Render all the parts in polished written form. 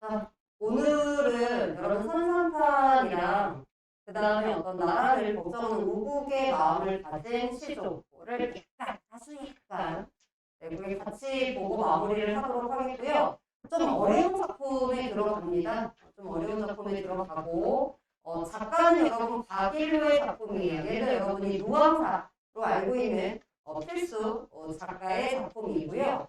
자, 오늘은 여러분 선산탄이랑 그 다음에 어떤 나라를 걱정하는 우국의 마음을 가진 시조를 약간, 아주 약간 우리 같이 보고 마무리를 하도록 하겠고요. 좀 어려운 작품에 들어갑니다. 좀 어려운 작품에 들어가고 작가는 여러분 박일로의 작품이에요. 얘는 여러분이 노왕사로 알고 있는 필수 작가의 작품이고요.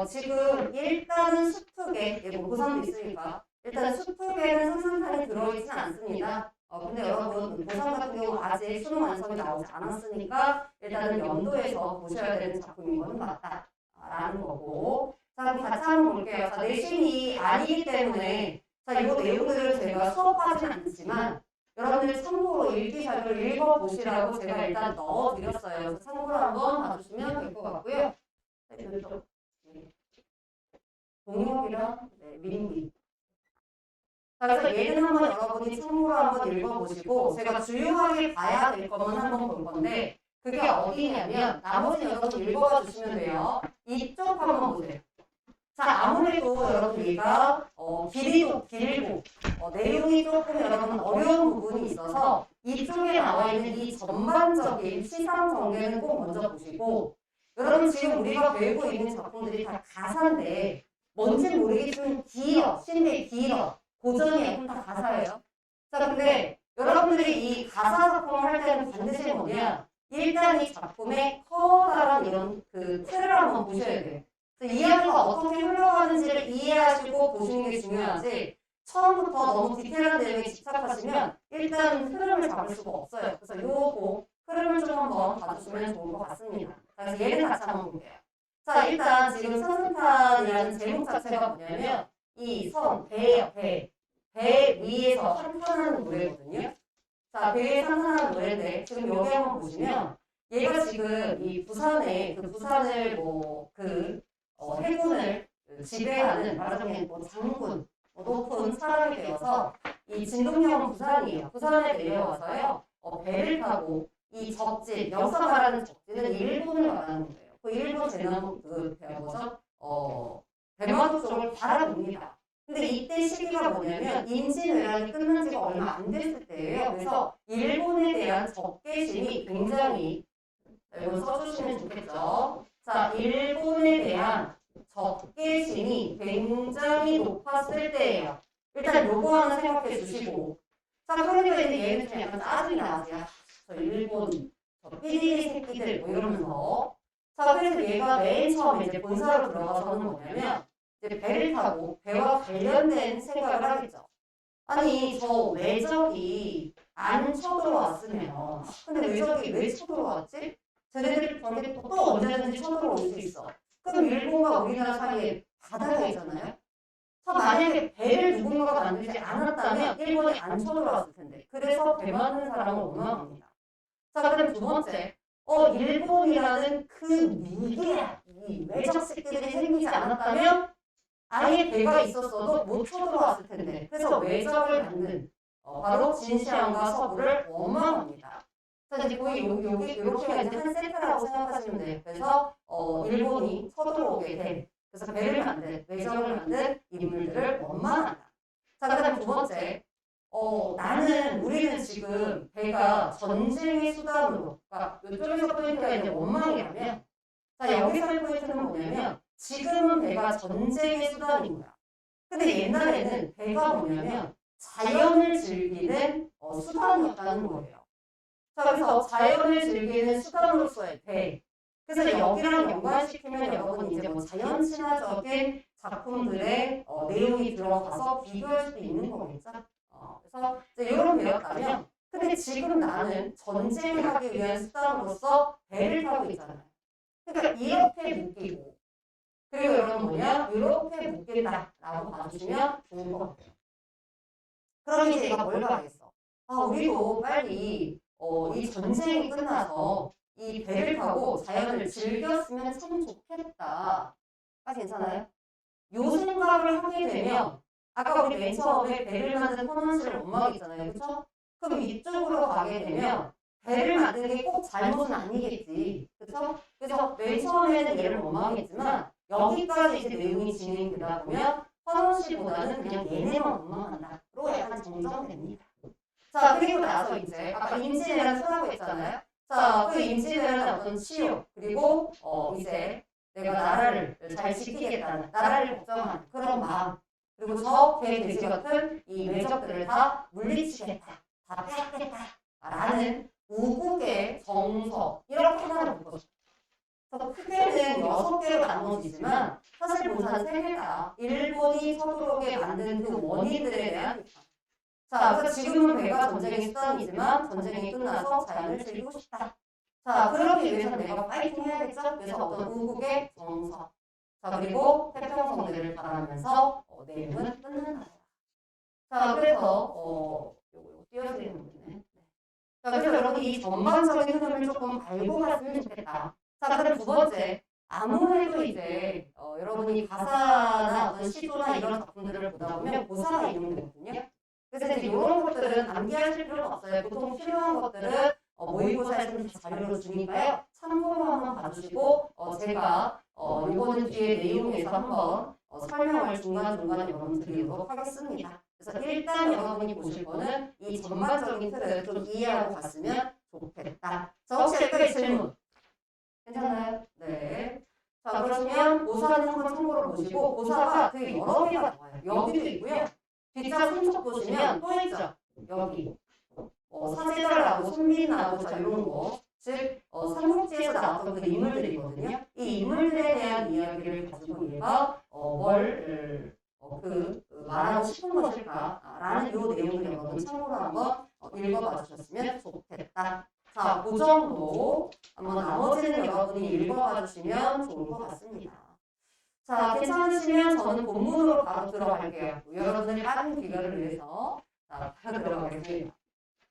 지금 일단은 수특에, 예, 뭐 고산도 있으니까 일단 수특에는 상상탄이 들어있진 않습니다. 근데 여러분 고산 같은 경우 아직 수능 완성이 나오지 않았으니까 일단은 연도에서 보셔야 되는 작품인 것은 맞다라는 거고. 자, 그럼 같이 한번 볼게요. 자, 내신이 아니기 때문에 자, 이 내용들을 제가 수업하진 않지만 여러분들 참고로 일기사를 읽어보시라고 제가 일단 넣어드렸어요. 그래서 참고로 한번 봐주시면 될 것 같고요. 동혁이랑 민기. 자, 그래서 얘는 한번 여러분이 참고로 한번 읽어보시고 제가 주요하게 봐야 될 것만 한번 볼 건데 그게 어디냐면 나머지 여러분 읽어봐 주시면 돼요. 이쪽 한번 보세요. 자, 아무래도 여러분 얘가 길이도 길고 내용이 조금 여러분 어려운 부분이 있어서 이쪽에 나와 있는 이 전반적인 시상 전개는 꼭 먼저 보시고 여러분 지금 우리가 배우고 있는 작품들이 다 가사인데 뭔지 모르겠지만 길어, 신데 길어, 고전이야, 그럼 다 가사예요. 자, 근데 여러분들이 이 가사 작품을 할 때는 반드시 뭐냐, 일단 이 작품의 커다란 이런 그 틀을 한번 보셔야 돼요. 그래서 이야기가 어떻게 흘러가는지를 이해하시고 보시는 게 중요하지 처음부터 너무 디테일한 내용에 집착하시면 일단 흐름을 잡을 수가 없어요. 그래서 요거 흐름을 좀 한번 봐주시면 좋을 것 같습니다. 그래서 얘를 같이 한번 볼게요. 자, 일단 지금 선산탄이라는 제목 자체가 뭐냐면 이 선, 배예요, 배. 배 위에서 산탄하는 노래거든요. 자, 배 위에 산탄하는 노래인데 지금 여기 한번 보시면 얘가 지금 이 부산에 그 부산을 해군을 지배하는 말하자면 장군, 높은 사람이 되어서 이 진동령은 부산이에요. 부산에 내려와서요. 배를 타고 이 적진, 여기서 말하는 적진은 일본을 말하는 거예요. 그 일본 대나무 대마도 쪽을 바라봅니다. 근데 이때 시기가 뭐냐면 임진왜란이 끝난 지가 얼마 안 됐을 때예요. 그래서 일본에 대한 적개심이 굉장히 이거 써주시면 좋겠죠. 자, 일본에 대한 적개심이 굉장히 높았을 때예요. 일단 요거 하나 생각해 주시고. 자, 그러니까 이제 얘는 좀 약간 짜증이 나지. 저 일본 삐리리 새끼들 뭐 이러면서. 자, 그래서 얘가 맨 처음에 이제 본사로 들어가서는 뭐냐면 이제 배를 타고 배와 관련된 생각을 하겠죠. 아니, 저 외적이 안 쳐들어왔으면 근데 외적이 왜 쳐들어왔지? 쟤네들이 저게 또 언제든지 쳐들어올 수 있어. 그럼 일본과 우리나라 사이에 바다가 있잖아요. 자, 만약에 배를 누군가가 만들지 않았다면 일본이 안 쳐들어왔을 텐데. 그래서 배 만든 사람을 원망합니다. 자, 그럼 두 번째. 일본이라는 그 미개한 이 외적 새끼들이 생기지 않았다면 아예 배가 있었어도 못 쳐들어왔을 텐데. 그래서 외적을 만든 바로 진시황과 서부를 원망합니다. 자, 이제 거의 요렇게가 이제 한 세트라고 생각하시면 돼요. 그래서 일본이 쳐들어오게 된, 그래서 배를 만든, 외적을 만든 인물들을 원망한다. 자, 그 다음 두 번째. 우리는 지금 배가 전쟁의 수단으로, 그러니까 이쪽에서 포인트가 이제 원망이라면, 자, 여기서의 포인트는 뭐냐면, 지금은 배가 전쟁의 수단인 거야. 근데 옛날에는 배가 뭐냐면, 자연을 즐기는 수단이었다는 거예요. 자, 그래서 자연을 즐기는 수단으로서의 배. 그래서 여기랑 연관시키면 여러분 이제 뭐 자연 친화적인 작품들의 내용이 들어가서 비교할 수도 있는 거겠죠. 그래서 이제 이런 배였다면, 근데 지금 나는 전쟁하기 위한 수단으로서 배를 타고 있잖아요. 그러니까 이렇게 묶이고, 그리고 여러분 뭐냐? 이렇게 묶인다라고 봐주시면 좋은 것 같아요. 그럼 이제 얘가 뭘 봐야겠어? 우리도 빨리 이 전쟁이 끝나서 이 배를 타고 자연을 즐겼으면 참 좋겠다. 괜찮아요? 요 생각을 하게 되면 아까 우리 맨 처음에 배를 만든 코넌스를 원망했잖아요. 그쵸? 그럼 이쪽으로 가게 되면 배를 만든 게 꼭 잘못은 아니겠지. 그쵸? 그래서 맨 처음에는 얘를 원망했지만 여기까지 이제 내용이 진행되다 보면 선우 씨보다는 그냥 얘네만 원망한다. 로 약간 정정됩니다. 자, 그리고 나서 이제 아까 임진왜란 쓰라고 했잖아요. 자, 그 임진왜란의 어떤 치욕, 그리고 이제 내가 나라를 잘 지키겠다는, 나라를 걱정하는 그런 마음, 그리고 저 개, 돼지 같은 이 외적들을 다 물리치겠다, 다 빼앗겠다 라는 우국의 정서, 이렇게 하나를 묶어줘. 그래서 크게는 6개로 나눠지지만 사실 본사는 3개다. 일본이 서두르게 만든 그 원인들에 대한 비판. 자, 그래서 지금은 배가 전쟁의 수단이지만 전쟁이 끝나서 자연을 즐기고 싶다. 자, 그러기 위해서는 내가 파이팅 해야겠죠? 그래서 어떤 우국의 정서. 자, 그리고 태평성대를 바라면서 내용은 끝난다. 자, 그래서 요거 띄워드리는 거네. 자, 그래서 여러분 이 전반적인 흐름을 조금 알고 갔으면 좋겠다. 자, 그럼 두 번째. 아무래도 이제 여러분이 가사나 어떤 시조나 이런 작품들을 보다 보면 고사가 인용되거든요. 그래서 이제 이런 것들은 암기하실 필요는 없어요. 보통 필요한 것들은 모의고사에서는 자료로 주니까요. 참고로 한번 봐주시고 제가 이거는 뒤에 내용에서 한번 설명을 중간중간에 여러분 드리도록 하겠습니다. 그래서 일단 여러분이 보실 거는 이 전반적인 틀을 좀 이해하고 갔으면 좋겠다. 자, 혹시 여기까지 질문 괜찮아요? 네. 자, 그러시면 고사는 한번 참고로 보시고 고사가 되게 여러 개가 나와요. 여기도 있고요. 뒷장 손톱 보시면 또 있죠. 여기 사제달하고 손빈하고 자 이런 거, 즉 삼국지에서 나왔던 그 인물들이거든요. 이 인물들에 대한 이야기를 가지고 얘가 말하고 싶은 것일까라는 요 내용을 여러분 참고로 한번 읽어봐 주셨으면 좋겠다. 자, 그 정도 한번 나머지는 여러분이 읽어봐 주시면 좋을 것 같습니다. 자, 괜찮으시면 저는 본문으로 바로 들어갈게요. 여러분들이 빠른 귀결을 위해서 자, 바로 들어가겠습니다.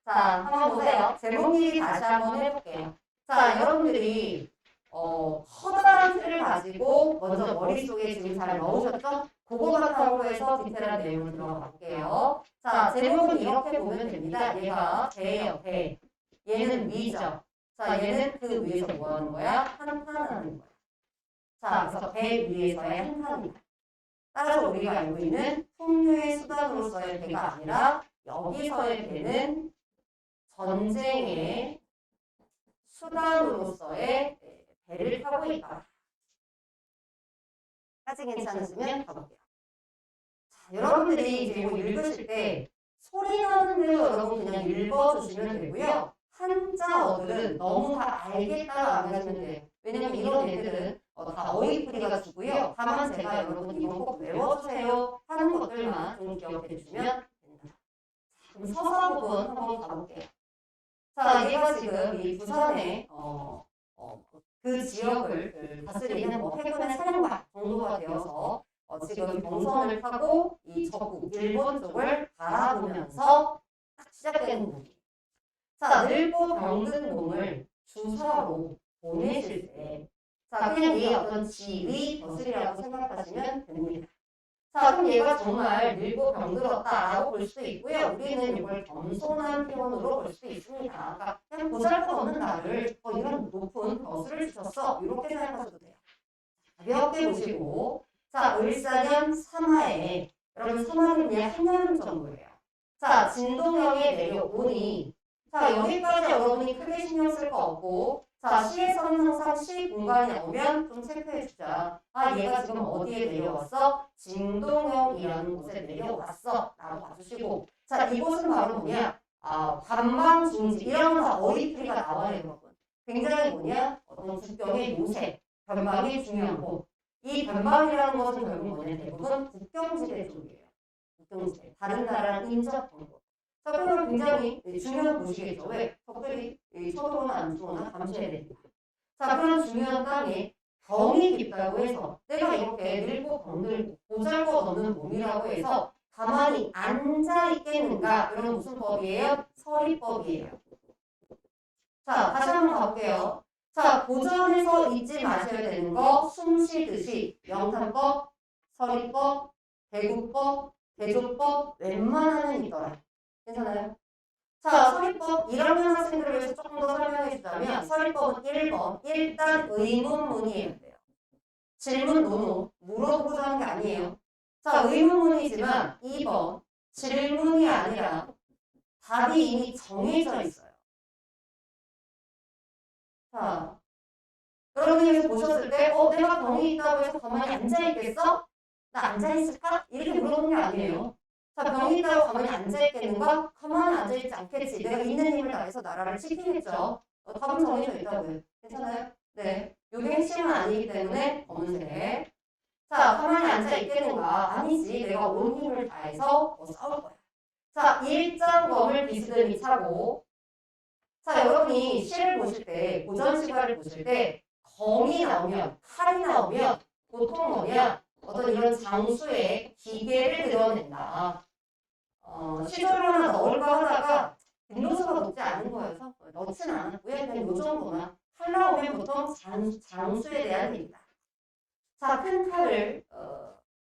자, 한번 보세요. 제목 읽기 다시 한번 해볼게요. 자, 여러분들이 커다란 틀을 가지고 먼저 머릿속에 지금 잘 넣으셨죠? 그거 바탕으로 해서 디테일한 내용을 들어가 볼게요. 자, 제목은 이렇게 보면 됩니다. 얘가 배예요, 배. 얘는 위죠. 자, 얘는 그 위에서 뭐 하는 거야? 한탄하는 거야. 자, 그래서 배 위에서의 한탄입니다. 따라서 우리가 알고 있는 풍류의 수단으로서의 배가 아니라 여기서의 배는 전쟁의 수단으로서의 배를 타고 있다. 까지 괜찮으시면 가볼게요. 자, 여러분들이 이제 이거 읽으실 때 소리 나는 대로 여러분 그냥 읽어주시면 되고요. 한자어들은 너무 다 알겠다고 안 하시면 돼요. 왜냐면 이런 애들은 다 어휘풀이가 주고요. 다만 제가 여러분 이건 꼭 외워주세요 하는 것들만 좀 기억해 주시면 됩니다. 그럼 서사 부분 한번 가볼게요. 자, 얘가 지금 이 부산의 그 지역을 다스리는 해군의 사령관 정도가 되어서 지금 병선을 타고 이 적국 일본 쪽을 바라보면서 딱 시작되는 거예요. 자, 늙고 병든 몸을 주사로 보내실 때, 자, 그냥 얘 어떤 지위 거슬이라고 생각하시면 됩니다. 자, 그럼 얘가 정말 늙고 병들었다라고 볼 수도 있고요. 우리는 이걸 겸손한 표현으로 볼 수도 있습니다. 그러니까 그냥 보잘것없는 나를 이런 높은 벼슬을 주셨어. 이렇게 생각하셔도 돼요. 가볍게 보시고, 자, 을사년 3화에 여러분 3화는 그냥 한여름 정도예요. 자, 진동형에 내려오니 자, 여기까지 여러분이 크게 신경 쓸 거 없고 자, 시에서는 항상 시 공간이 나오면 좀 체크해주자. 아, 얘가 지금 어디에 내려왔어? 진동형이라는 곳에 내려왔어. 라고 봐주시고 자, 이곳은 바로 뭐냐? 반방중지 이런 거 다 어휘풀이가 나와요, 여러분. 굉장히 뭐냐? 어떤 국경의 요새, 변방이 중요한 곳. 이 변방이라는 것은 결국 뭐냐? 대부분 국경지대 쪽이에요. 국경지대. 다른 나라랑 인접한 곳. 자, 그러면 굉장히 중요한 곳이겠죠. 왜? 적들이 쳐들어오나 안 들어오나 감시해야 되니까. 자, 그런 중요한 땅에 병이 깊다고 해서 내가 이렇게 늙고 병들고 보잘것없는 몸이라고 해서 가만히 앉아 있겠는가? 이런 무슨 법이에요? 서리법이에요. 자, 다시 한번 가볼게요. 자, 고전에서 잊지 마셔야 되는 거 숨 쉬듯이 명탄법, 서리법, 대구법, 대조법 웬만하면 있더라. 괜찮아요? 자, 서리법 1학년 학생들을 위해서 조금 더 설명해 주자면 서리법은 1번 일단 의문문이어야 돼요. 질문 논문 물어보고자 하는 게 아니에요. 자, 의문문이지만 2번 질문이 아니라 답이 이미 정해져 있어요. 자, 여러분이 보셨을 때, 내가 병이 있다고 해서 가만히 앉아있겠어? 나 앉아있을까? 이렇게 물어보는 게 아니에요. 자, 병이 있다고 가만히 앉아있겠는가? 가만히 앉아있지 않겠지. 내가 있는 힘을 다해서 나라를 지키겠죠. 답은 정해져 있다고요. 괜찮아요? 네. 이게 핵심은 아니기 때문에 검은색. 자, 가만히 앉아있겠는가? 아니지. 내가 온 힘을 다해서 싸울 거야. 자, 일장검을 비스듬히 차고. 자, 여러분이 시를 보실 때, 고전 시가를 보실 때, 검이 나오면, 칼이 나오면, 보통 뭐냐? 어떤 이런 장수의 기계를 드러낸다. 시조를 하나 넣을까 하다가, 빈도수가 높지 않은 거여서 넣지는 않았고요. 그냥 요 정도만. 칼 나오면 보통 장수에 대한 얘기다. 자, 큰 칼을,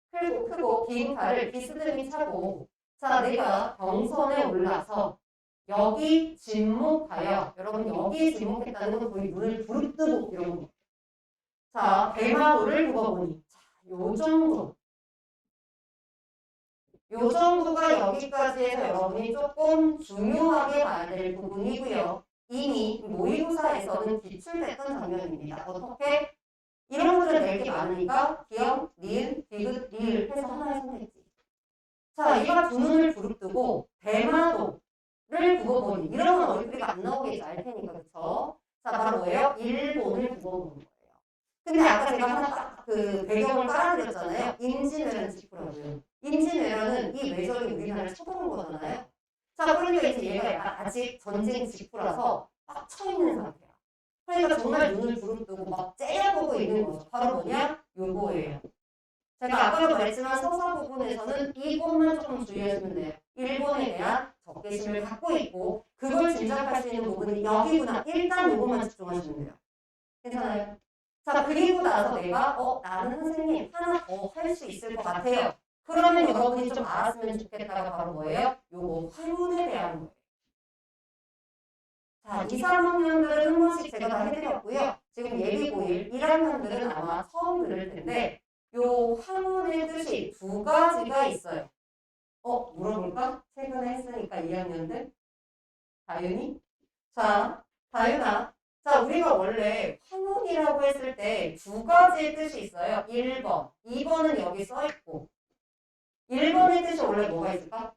크고 긴 칼을 비스듬히 차고, 자, 내가 경선에 올라서 여기 진목하여, 여러분 여기에 진목했다는 건 거의 눈을 부릅뜨고 이런 거. 자, 대마도를 굽어보니, 자, 요 정도. 요 정도가 여기까지 해서 여러분이 조금 중요하게 봐야 될 부분이고요. 이미 모의고사에서는 기출됐던 장면입니다. 어떻게? 이런 것들은 낼 게 많으니까 기억, 니은, 디귿, 리을 해서 하나의 선택지. 자, 얘가 두 눈을 부릅뜨고 대마도를 굽어보니 이러면 얼굴이가 안 나오겠지 알 테니까 그쵸? 자, 바로 뭐예요? 일본을 굽어보는 거예요. 근데 아까 제가 하나 그 배경을 깔아드렸잖아요. 임진왜란 직후라고요. 임진왜란은 이 외적이 우리나라를 쳐들어온 거잖아요. 자, 그러니까 이제 얘가 아직 전쟁 직후라서 빡 쳐있는 상태야. 그러니까 정말 눈을 부릅뜨고 막 째려보고 있는 거죠. 바로 뭐냐? 요거예요. 제가 아까도 말했지만 서사 부분에서는 이것만 조금 주의하시면 돼요. 일본에 대한 적개심을 갖고 있고 그걸 짐작할 수 있는 부분은 여기구나. 일단 요것만 집중하시면 돼요. 괜찮아요? 자, 그리고 나서 내가 나는 선생님 하나 더 할 수 있을 것 같아요. 그러면 여러분이 좀 알았으면 좋겠다가 바로 뭐예요? 요거 화문에 대한 거예요. 자, 2, 3학년들은 한 번씩 제가 다 해드렸고요. 지금 예비고1, 1학년들은 아마 처음 들을 텐데 요 화문의 뜻이 두 가지가 있어요. 물어볼까? 최근에 했으니까 2학년들. 다윤이? 자, 다윤아. 자, 우리가 원래 화문이라고 했을 때 두 가지의 뜻이 있어요. 1번, 2번은 여기 써있고 1번의 뜻이 원래 뭐가 있을까?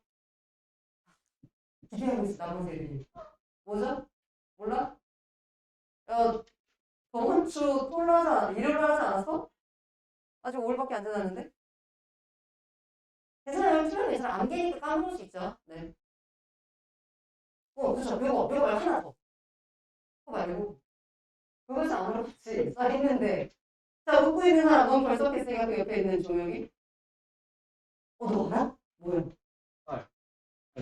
기대하고 있어, 남은세들이. 뭐죠? 몰라? 저번 주 일요일 하지 않았어? 아직 5일밖에 안 지났는데? 괜찮아요. 시간 괜찮아. 안 깨니까 까먹을 수 있죠. 네. 그쵸. 요거 하나 더. 그거 말고. 그것이 아무렇 같이 써있는데. 자, 웃고 있는 사람 너무 결석했으니까 그 옆에 있는 조명이. 너 알아? 뭐야?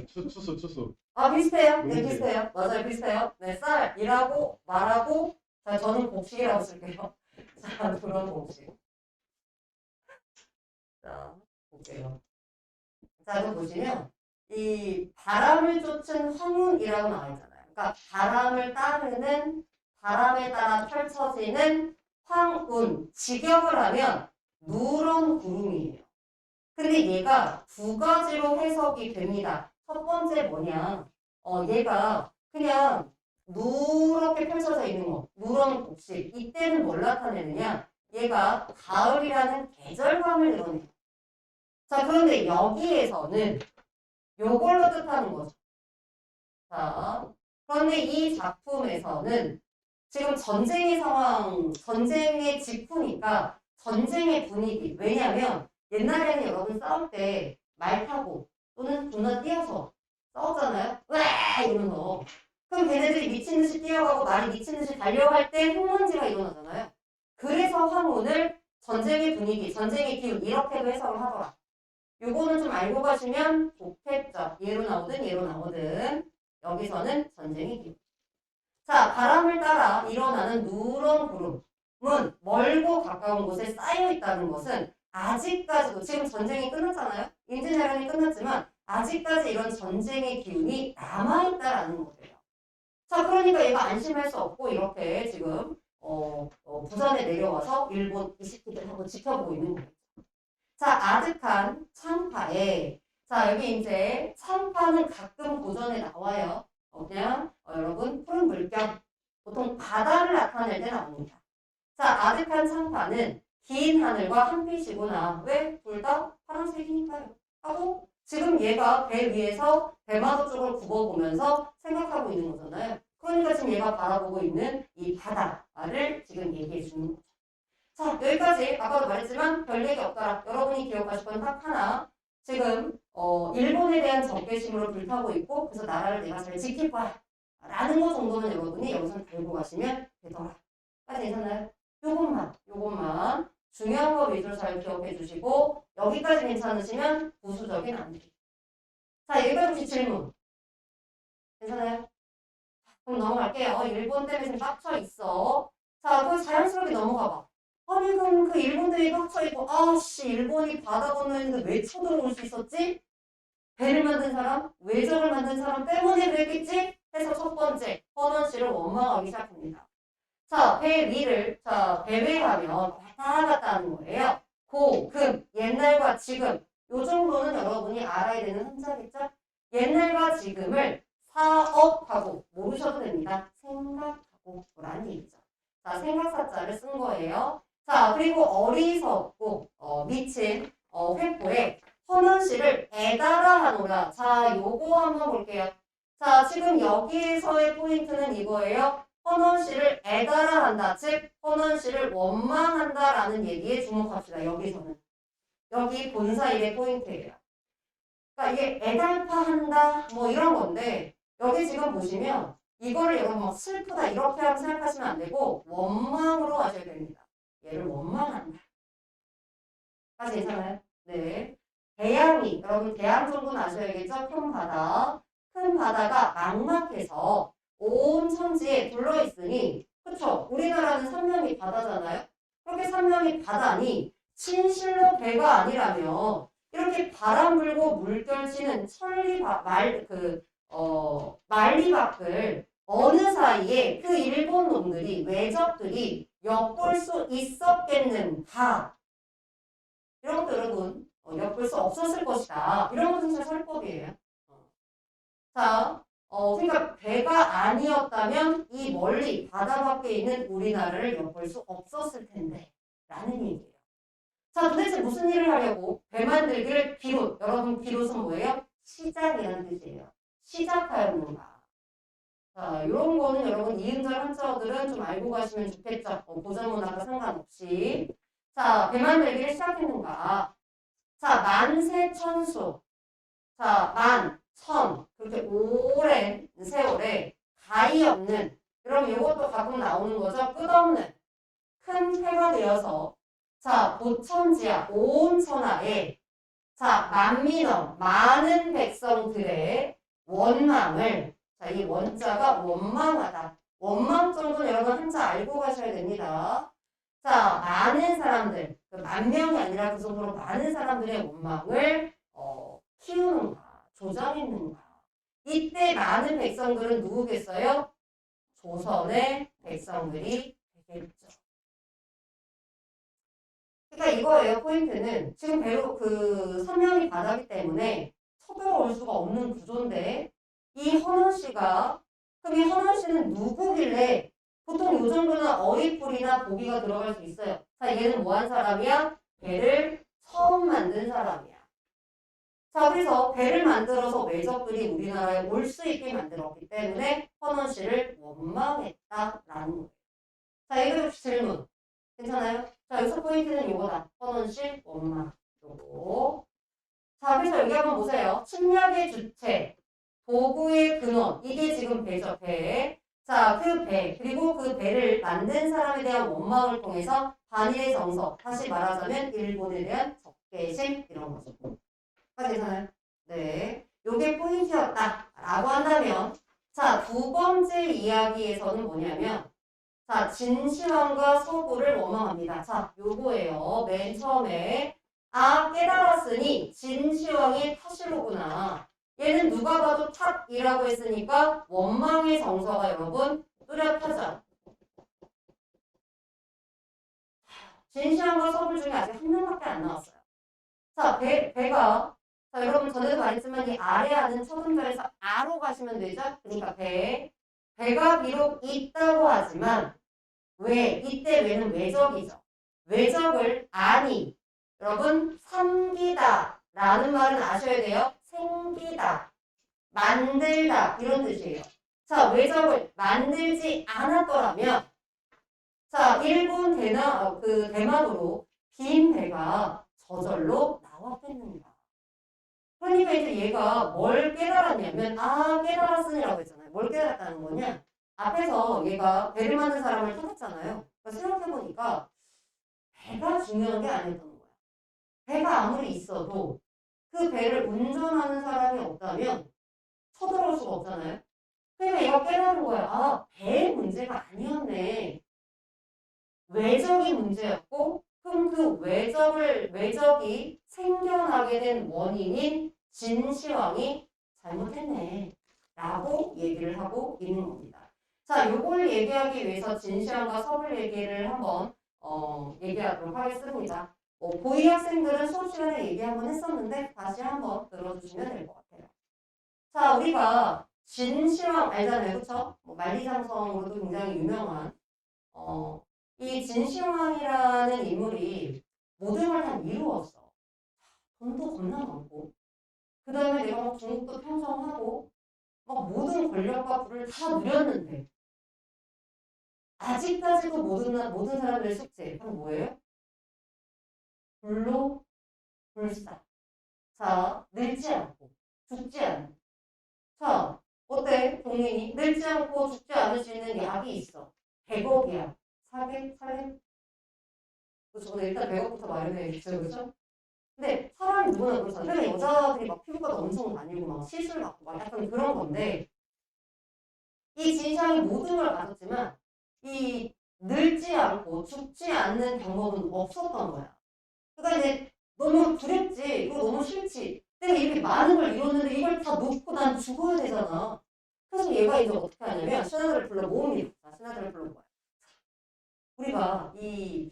추수. 아, 비슷해요. 네, 비슷해요. 맞아요, 비슷해요. 네, 쌀이라고 말하고, 자, 저는 곡식이라고 쓸게요. 자, 그런 곡식. 자, 볼게요. 자, 이거 보시면, 이 바람을 쫓은 화문이라고 나와 있잖아요. 그러니까 바람을 따르는, 바람에 따라 펼쳐지는 황운, 직역을 하면 누런 구름이에요. 근데 얘가 두 가지로 해석이 됩니다. 첫 번째 뭐냐? 얘가 그냥 누렇게 펼쳐져 있는 거, 누런 곡식. 이때는 뭘 나타내느냐? 얘가 가을이라는 계절감을 드러내요. 자, 그런데 여기에서는 요걸로 뜻하는 거죠. 자, 그런데 이 작품에서는 지금 전쟁의 상황, 전쟁의 직후니까 전쟁의 분위기. 왜냐면 옛날에는 여러분 싸울 때 말 타고 또는 존나 뛰어서 싸웠잖아요. 왜 이러면서. 그럼 걔네들이 미친 듯이 뛰어가고 말이 미친 듯이 달려갈 때 흙먼지가 일어나잖아요. 그래서 황혼을 전쟁의 분위기, 전쟁의 기운 이렇게도 해석을 하더라. 요거는 좀 알고 가시면 좋겠죠. 얘로 나오든 여기서는 전쟁의 기운. 자, 바람을 따라 일어나는 누런 구름은 멀고 가까운 곳에 쌓여 있다는 것은 아직까지도 지금 전쟁이 끝났잖아요. 임진왜란이 끝났지만 아직까지 이런 전쟁의 기운이 남아있다라는 거예요. 자, 그러니까 얘가 안심할 수 없고 이렇게 지금 부산에 내려와서 일본 이식기들 하고 지켜보고 있는 거예요. 자, 아득한 창파에 자, 여기 이제 창파는 가끔 고전에 나와요. 그냥 여러분 푸른 물결 보통 바다를 나타낼 때 나옵니다. 자, 아득한 창파는 긴 하늘과 한빛이구나. 왜? 둘 다 파란색이니까요. 하고 지금 얘가 배 위에서 대마도 쪽을 굽어보면서 생각하고 있는 거잖아요. 그러니까 지금 얘가 바라보고 있는 이 바다를 지금 얘기해 주는 거죠. 자, 여기까지 아까도 말했지만 별 얘기 없더라. 여러분이 기억하실 건 딱 하나. 지금 일본에 대한 적개심으로 불타고 있고 그래서 나라를 내가 잘 지킬 거야. 라는 거 정도는 여러분이 여기서 달고 가시면 되더라. 까지 괜찮나요? 요것만 중요한 거 위주로 잘 기억해 주시고 여기까지 괜찮으시면 부수적인 암기. 자, 여기까지 혹시 질문 괜찮아요? 그럼 넘어갈게요. 일본 때문에 지금 빡쳐 있어. 자, 그 자연스럽게 넘어가 봐. 아니 그럼 그 일본들이 빡쳐 있고 아씨 일본이 바다 건너는데 왜 쳐들어올 수 있었지? 배를 만든 사람, 외적을 만든 사람 때문에 그랬겠지? 해서 첫 번째 헌원 씨를 원망하기 시작합니다. 자, 배 위를 배회하면 왔다 갔다 하는 거예요. 고, 금, 옛날과 지금 요 정도는 여러분이 알아야 되는 한자겠죠? 옛날과 지금을 사업하고 모르셔도 됩니다. 생각하고 라는 얘기죠. 자, 생각사자를 쓴 거예요. 자, 그리고 어리석고 미친 횡포에 헌원 씨를 애달아 하노라. 자, 요거 한번 볼게요. 자, 지금 여기에서의 포인트는 이거예요. 헌원 씨를 애달아 한다. 즉, 헌원 씨를 원망한다라는 얘기에 주목합시다. 여기서는. 여기 본사일의 포인트예요. 그러니까 이게 애달파한다 뭐 이런 건데 여기 지금 보시면 이거를 여러분 막 슬프다 이렇게 하고 생각하시면 안 되고 원망으로 하셔야 됩니다. 얘를 원망한다. 다시 괜찮아요? 네. 대양이 여러분 대양 정도는 아셔야겠죠? 큰 바다. 큰 바다가 막막해서 온 천지에 둘러있으니 그쵸? 우리나라는 삼면이 바다잖아요? 그렇게 삼면이 바다니 진실로 배가 아니라면 이렇게 바람 불고 물결 치는 만리밖을 어느 사이에 그 일본 놈들이 외적들이 엿볼 수 있었겠는가? 이런 것도 여러분 엿볼 수 없었을 것이다. 이런 것은 진짜 설법이에요. 자, 그러니까 배가 아니었다면 이 멀리 바다 밖에 있는 우리나라를 엿볼 수 없었을 텐데 라는 얘기예요. 자, 도대체 무슨 일을 하려고 배 만들기를 비롯, 여러분 비롯은 뭐예요? 시작이라는 뜻이에요. 시작하였는가. 자, 이런 거는 여러분 이음절 한자어들은 좀 알고 가시면 좋겠죠. 고전문학과 상관없이. 자, 배 만들기를 시작했는가. 자, 만세천수. 자, 만, 천. 그렇게 오랜 세월에 가히 없는. 그럼 이것도 가끔 나오는 거죠. 끝없는. 큰 해가 되어서 자, 보천지야, 온 천하에 자, 만민원, 많은 백성들의 원망을 자, 이 원자가 원망하다. 원망 정도는 여러분 한자 알고 가셔야 됩니다. 자, 많은 사람들, 만 명이 아니라 그 정도로 많은 사람들의 원망을 키우는가, 조장했는가. 이때 많은 백성들은 누구겠어요? 조선의 백성들이 되겠죠. 그러니까 이거예요. 포인트는 지금 배로 그 선명이 바다기 때문에 쳐들어올 수가 없는 구조인데 이 헌원 씨가 그럼 이 헌원 씨는 누구길래 보통 요 정도는 어휘풀이나 보기가 들어갈 수 있어요. 자, 얘는 뭐 한 사람이야? 배를 처음 만든 사람이야. 자, 그래서 배를 만들어서 외적들이 우리나라에 올 수 있게 만들었기 때문에 헌원 씨를 원망했다라는 거예요. 자, 이거 혹시 질문 괜찮아요? 자, 여기서 포인트는 요거다. 헌원씨 원망. 요거. 자, 그래서 여기 한번 보세요. 침략의 주체, 도구의 근원. 이게 지금 배죠, 배. 자, 그 배, 그리고 그 배를 만든 사람에 대한 원망을 통해서 반일의 정서, 다시 말하자면 일본에 대한 적개심, 이런 거죠. 괜찮아요? 네. 요게 포인트였다. 라고 한다면, 자, 두 번째 이야기에서는 뭐냐면, 자, 진시황과 서구를 원망합니다. 자, 요거예요. 맨 처음에. 아, 깨달았으니 진시황의 탓이로구나. 얘는 누가 봐도 탓이라고 했으니까 원망의 정서가 여러분 뚜렷하죠. 진시황과 서구 중에 아직 한 명밖에 안 나왔어요. 자, 배가, 자, 여러분 전에도 말했지만 이 아래 하는 첫 음절에서 아로 가시면 되죠? 그러니까 배가 비록 있다고 하지만, 왜? 이때 왜는 외적이죠. 외적을 아니, 여러분, 삼기다 라는 말은 아셔야 돼요. 생기다, 만들다, 이런 뜻이에요. 자, 외적을 만들지 않았더라면, 자, 일본 대만으로 빈 배가 저절로 나왔겠는가. 그러니까 이제 얘가 뭘 깨달았냐면, 깨달았으니라고 했잖아요. 뭘 깨달았다는 거냐? 앞에서 얘가 배를 만든 사람을 찾았잖아요. 그러니까 생각해보니까 배가 중요한 게 아니었던 거야. 배가 아무리 있어도 그 배를 운전하는 사람이 없다면 쳐들어올 수가 없잖아요. 그러니까 얘가 깨달은 거야. 배의 문제가 아니었네. 외적이 문제였고, 그럼 그 외적이 생겨나게 된 원인인 진시황이 잘못했네. 라고 얘기를 하고 있는 겁니다. 자, 요걸 얘기하기 위해서 진시황과 섭을 얘기를 한번, 얘기하도록 하겠습니다. 고이 학생들은 수업 시간에 얘기 한번 했었는데, 다시 한번 들어주시면 될 것 같아요. 자, 우리가 진시황 알잖아요. 그쵸? 만리장성으로도 굉장히 유명한, 이 진시황이라는 인물이 모든 걸 다 이루었어. 돈도 겁나 많고, 그 다음에 내가 막 중국도 평정하고, 막 모든 권력과 부를 다 누렸는데, 아직까지도 모든 사람들의 숙제, 그럼 뭐예요? 불로 불사. 자, 늙지 않고, 죽지 않는. 자, 어때? 동민이 늙지 않고 죽지 않을 수 있는 약이 있어. 100억이야. 사게? 저는 일단 100억부터 마련해야겠죠, 그죠? 근데 사람이 누구나 그렇잖아요. 그러니까 여자들이 막 피부과도 엄청 다니고 막 시술 받고 막 약간 그런 건데 이 진상이 모든 걸 가졌지만 이 늙지 않고 죽지 않는 방법은 없었던 거야. 그러니까 이제 너무 두렵지. 이거 너무 싫지. 내가 이렇게 많은 걸 이뤘는데 이걸 다 놓고 난 죽어야 되잖아. 그래서 얘가 이제 어떻게 하냐면 신하들을 불러 모읍니다. 신하들을 불러 모아요. 우리가 이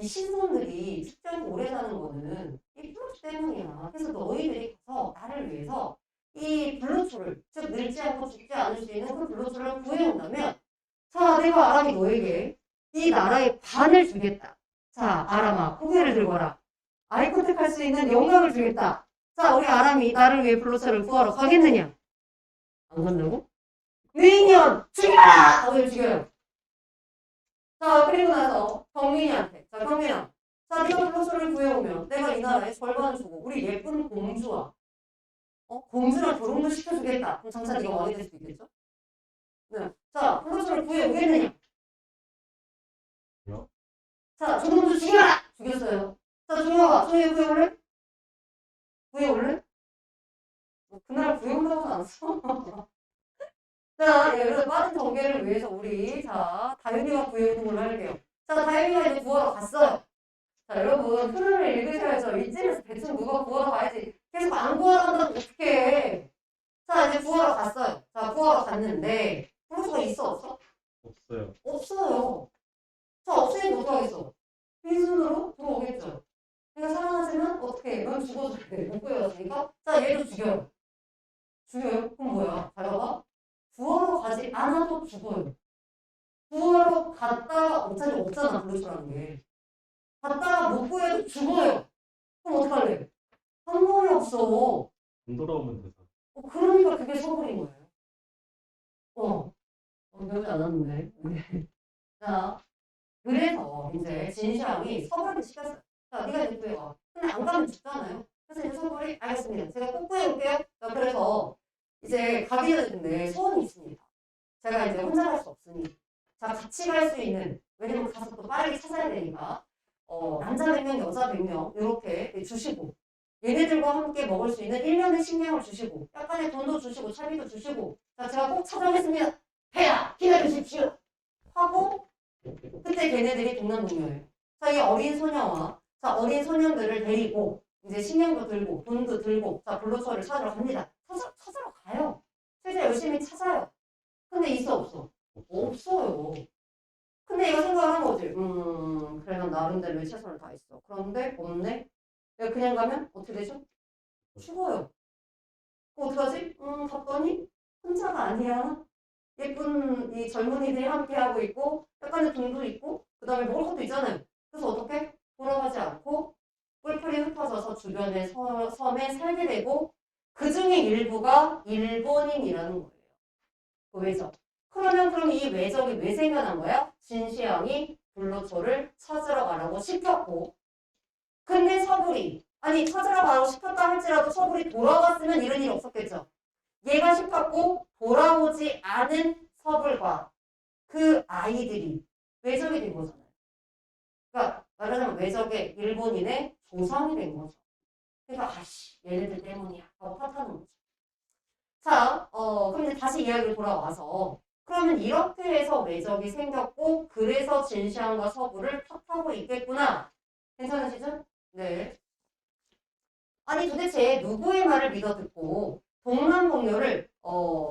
신선들이 죽지 않고 오래 사는 거는 이 플루토 때문이야. 그래서 너희들이 가서 나를 위해서 이 블루초를, 즉 늙지 않고 죽지 않을 수 있는 그 블루초를 구해온다면, 자, 내가 아람이 너에게 이 나라의 반을 주겠다. 자, 아람아, 고개를 들거라. 아이 컨택할 수 있는 영광을 주겠다. 자, 우리 아람이 나를 위해 블루초를 구하러 가겠느냐? 안 간다고? 미니언 죽여라! 다들 죽여요. 자, 그리고 나서 경민이한테, 자, 경민아, 자, 네가 블루초를 구해오면 내가 이 나라의 절반을 주고 우리 예쁜 공주와 공주랑 결혼도 시켜주겠다. 그럼 장차 네가 왕이 될 수도 있겠죠? 네. 자, 블루초를 구해오겠느냐? 자, 조금도 죽여라! 죽였어요. 자, 종혁아, 종혁이 구해올래? 구해올래? 그날 구해온다고는 안 써. 자, 그래서 빠른 전개를 위해서 우리, 자, 다윤이가 구해오는 걸로 할게요. 자, 다윤이가 이제 구하러 갔어요. 자, 여러분, 흐름을 읽으셔야죠. 이쯤에서 대충 누가 구하러 가야지. 계속 안 구하러 간다면 어떡해. 자, 이제 구하러 갔어요. 자, 구하러 갔는데, 블루초가 있어, 없어? 없어요. 없어요. 자, 없으니까 어떡하겠어? 빈손으로 들어오겠죠. 내가 사랑하지만 어떻게 해? 넌 죽어줘야 돼. 못 구해왔으니까. 자, 얘도 죽여요. 죽여요? 그럼 뭐야? 잘 봐봐. 구하러 가지 않아도 죽어요. 구하러 갔다가 어차피 없잖아, 블루초라는 게. 갔다가 못 구해도 죽어요. 그럼 어떡할래? 방법이 없어. 안 돌아오면 되죠. 그러니까 그게 서술인 거예요. 배우지 않았는데. 자, 그래서 이제 진시황이 서울한테 시켰어요. 자, 네가 이제 구해와. 근데 안 가면 죽잖아요. 그래서 이제 서울이 알겠습니다. 제가 꼭 구해올게요. 자, 그래서 이제 가기 전에 근데 소원이 있습니다. 제가 이제 혼자 갈 수 없으니. 자, 같이 갈 수 있는. 왜냐면 가서 또 빠르게 찾아야 되니까. 남자 100명, 여자 100명 이렇게 주시고 얘네들과 함께 먹을 수 있는 일년의 식량을 주시고 약간의 돈도 주시고 차비도 주시고 자, 제가 꼭 찾아오겠습니다. 배야 기다려주십시오. 하고 그때 걔네들이 동남동녀예요. 자, 이 어린 소녀와 자, 어린 소년들을 데리고 이제 식량도 들고 돈도 들고 자, 블루초를 찾으러 갑니다. 찾으러 가요. 실제 열심히 찾아요. 근데 있어 없어? 없어요. 근데 이거 생각을 한 거지. 그래 난 나름대로의 최선을 다했어. 그런데 없네? 야, 그냥 가면 어떻게 되죠? 죽어요. 어떡하지? 갔더니 혼자가 아니야. 예쁜 이 젊은이들이 함께하고 있고 약간의 돈도 있고 그 다음에 먹을 것도 있잖아요. 그래서 어떻게? 돌아가지 않고 뿔뿔이 흩어져서 주변의 섬에 살게 되고 그 중에 일부가 일본인이라는 거예요. 그 외적. 그럼 이 외적이 왜 생겨난 거야? 진시황이 불로초를 찾으러 가라고 시켰고 근데 서불이 아니 찾으러 가라고 시켰다 할지라도 서불이 돌아왔으면 이런 일이 없었겠죠. 얘가 시켰고 돌아오지 않은 서불과 그 아이들이 외적이 된 거잖아요. 그러니까 말하자면 외적의 일본인의 조상이 된 거죠. 그러니까 아씨 얘네들 때문이야 하고 탓하는 거죠. 자, 그럼 이제 다시 이야기로 돌아와서 그러면 이렇게 해서 외적이 생겼고 그래서 진시황과 서부를 탓하고 있겠구나. 괜찮으시죠? 네. 아니 도대체 누구의 말을 믿어 듣고 동남북녀를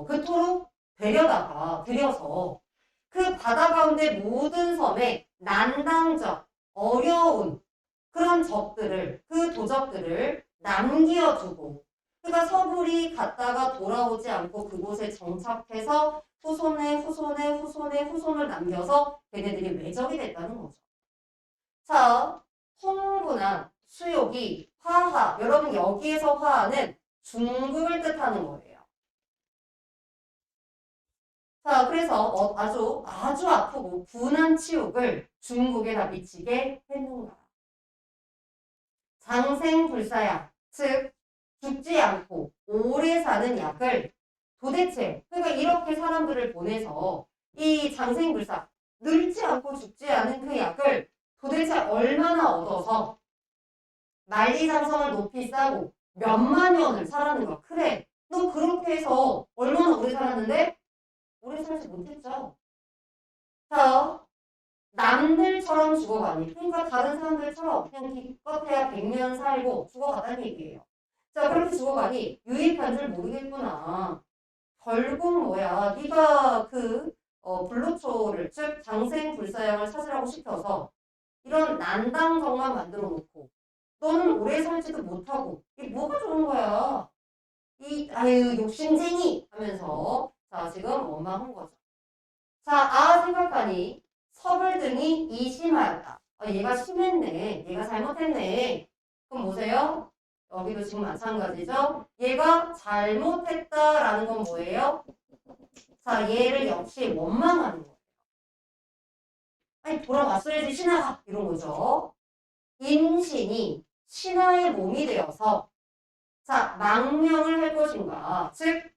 그토록 들여서 그 바다 가운데 모든 섬에 난당적, 어려운 그런 적들을 그 도적들을 남겨두고 그러니까 서불이 갔다가 돌아오지 않고 그곳에 정착해서 후손을 남겨서 걔네들이 외적이 됐다는 거죠. 자, 홍구나 수욕이 화하. 여러분 여기에서 화하는 중국을 뜻하는 거예요. 자, 그래서 아주 아프고 분한 치욕을 중국에다 미치게 했는가. 장생불사약, 즉 죽지 않고 오래 사는 약을 도대체 그러니까 이렇게 사람들을 보내서 이 장생불사 늙지 않고 죽지 않은 그 약을 도대체 얼마나 얻어서 만리장성을 높이 싸고 몇만 년을 살았는가. 그래, 너 그렇게 해서 얼마나 오래 살았는데? 오래 살지 못했죠. 자, 남들처럼 죽어가니. 그러니까 다른 사람들처럼 그냥 기껏해야 100년 살고 죽어가다는 얘기예요. 자, 그렇게 죽어가니 유익한 줄 모르겠구나. 결국 뭐야, 네가 그 불로초를 즉 장생불사약을 찾으라고 시켜서 이런 난당정만 만들어 놓고 너는 오래 살지도 못하고 이게 뭐가 좋은 거야? 아유 욕심쟁이 하면서 자 지금 원망한 거죠. 자, 생각하니 서불 등이 이심하였다. 얘가 심했네. 얘가 잘못했네. 그럼 보세요. 여기도 지금 마찬가지죠. 얘가 잘못했다라는 건 뭐예요? 자, 얘를 역시 원망하는 거예요. 아니 돌아왔어야지 신하가 이런 거죠. 임신이 신하의 몸이 되어서 자 망명을 할 것인가 즉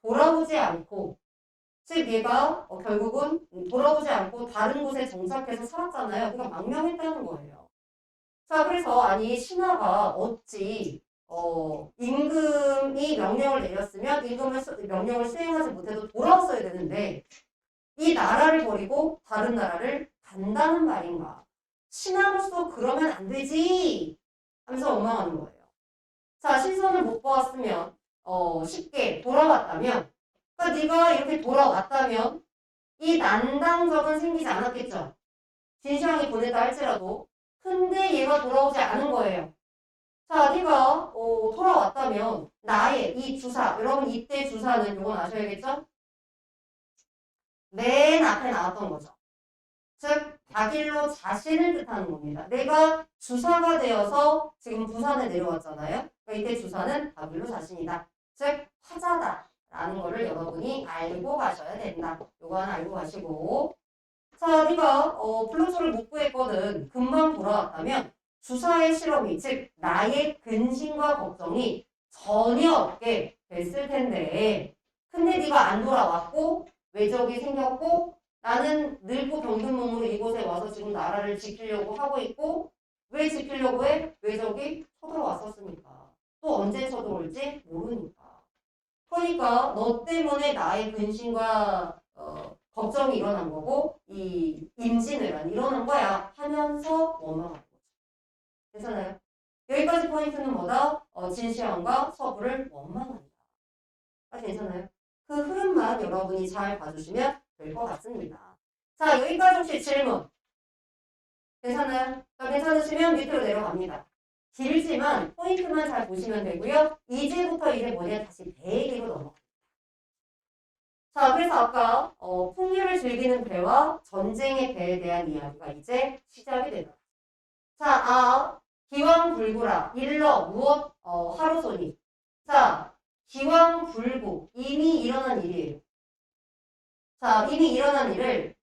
돌아오지 않고 즉 얘가 결국은 돌아오지 않고 다른 곳에 정착해서 살았잖아요. 그러니까 망명했다는 거예요. 자 그래서 아니 신하가 어찌 임금이 명령을 내렸으면 명령을 수행하지 못해도 돌아왔어야 되는데 이 나라를 버리고 다른 나라를 간다는 말인가. 신하로서 그러면 안 되지 하면서 원망하는 거예요. 자, 신선을 못 보았으면 쉽게 돌아왔다면 그러니까 네가 이렇게 돌아왔다면 이 난당적은 생기지 않았겠죠. 진시황이 보냈다 할지라도 근데 얘가 돌아오지 않은 거예요. 자, 네가 돌아왔다면 나의 이 주사 여러분 이때 주사는 이건 아셔야겠죠? 맨 앞에 나왔던 거죠. 즉 박일로 자신을 뜻하는 겁니다. 내가 주사가 되어서 지금 부산에 내려왔잖아요. 그러니까 이때 주사는 박일로 자신이다. 즉 화자다라는 거를 여러분이 알고 가셔야 된다. 요거 하나 알고 가시고 자 네가 플루토를 못 구했거든. 금방 돌아왔다면 주사의 실험이 즉 나의 근심과 걱정이 전혀 없게 됐을 텐데 근데 네가 안 돌아왔고 외적이 생겼고 나는 늙고 병든 몸으로 이곳에 와서 지금 나라를 지키려고 하고 있고 왜 지키려고 해? 외적이 쳐들어왔었으니까. 또 언제 쳐들어올지 모르니까. 그러니까 너 때문에 나의 근심과 걱정이 일어난 거고 이 임진왜란이 일어난 거야 하면서 원망하는 거죠. 괜찮아요? 여기까지 포인트는 뭐다? 진시황과 서부를 원망한다. 괜찮아요? 그 흐름만 여러분이 잘 봐주시면 될 것 같습니다. 자, 여기까지 혹시 질문 괜찮아요? 자, 괜찮으시면 밑으로 내려갑니다. 길지만 포인트만 잘 보시면 되고요. 이제부터 이제 뭐냐 다시 배 얘기로 넘어가. 자, 그래서 아까 풍류를 즐기는 배와 전쟁의 배에 대한 이야기가 이제 시작이 되더라. 자, 기왕불구라 일러 무엇 하루손이. 자, 기왕불구 이미 일어난 일이에요. 자, 이미 일어난 일을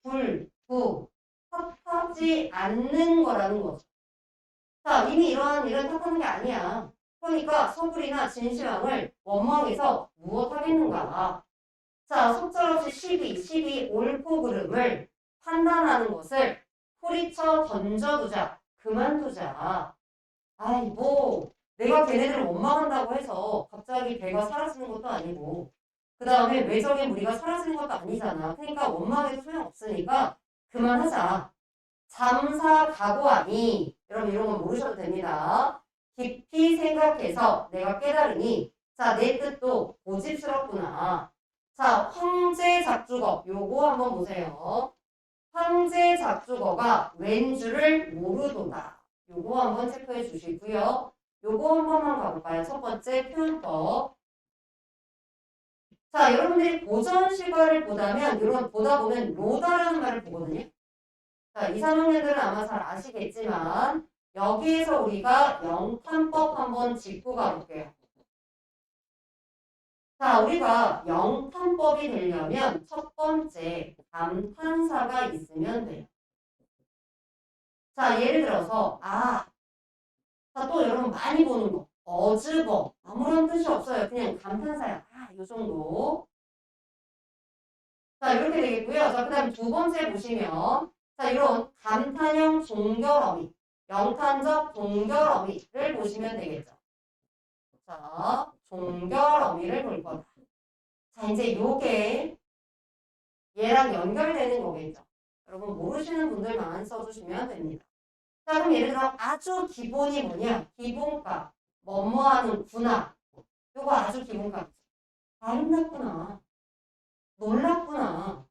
탓하지 않는 거라는 거죠. 자, 이미 일어난 일은 탓하는 게 아니야. 그러니까 소불이나 진시황을 원망해서 무엇 하겠는가. 자, 속절없이 시비 옳고 그름을 판단하는 것을 소리쳐 던져두자. 그만두자. 아이, 뭐, 내가 걔네들을 원망한다고 해서 갑자기 배가 사라지는 것도 아니고, 그 다음에 외적인 무리가 사라지는 것도 아니잖아. 그러니까 원망해도 소용없으니까 그만하자. 잠사 각오하니, 여러분 이런 건 모르셔도 됩니다. 깊이 생각해서 내가 깨달으니, 자, 내 뜻도 고집스럽구나. 자, 황제 작주거, 요거 한번 보세요. 황제 작주거가 웬 줄을 모르도다. 요거 한번 체크해 주시고요. 요거 한 번만 가볼까요? 첫 번째 표현법. 자, 여러분들이 고전 시가를 보다 보면 로다라는 말을 보거든요. 자, 2, 3학년들은 아마 잘 아시겠지만 여기에서 우리가 영탄법 한번 짚고 가볼게요. 자, 우리가 영탄법이 되려면 첫 번째 감탄사가 있으면 돼요. 자, 예를 들어서 자, 또 여러분 많이 보는 거 어즈버 아무런 뜻이 없어요. 그냥 감탄사야. 요 정도. 자, 이렇게 되겠고요. 자, 그 다음 두 번째 보시면 자, 이런 감탄형 종결어미 영탄적 종결어미를 보시면 되겠죠. 자, 종결어미를 볼 거다. 자, 이제 요게 얘랑 연결되는 거겠죠. 여러분 모르시는 분들만 써주시면 됩니다. 자, 그럼 예를 들어 아주 기본이 뭐냐? 기본값, 뭐뭐하는 구나. 요거 아주 기본값이죠. 아름답구나. 놀랍구나.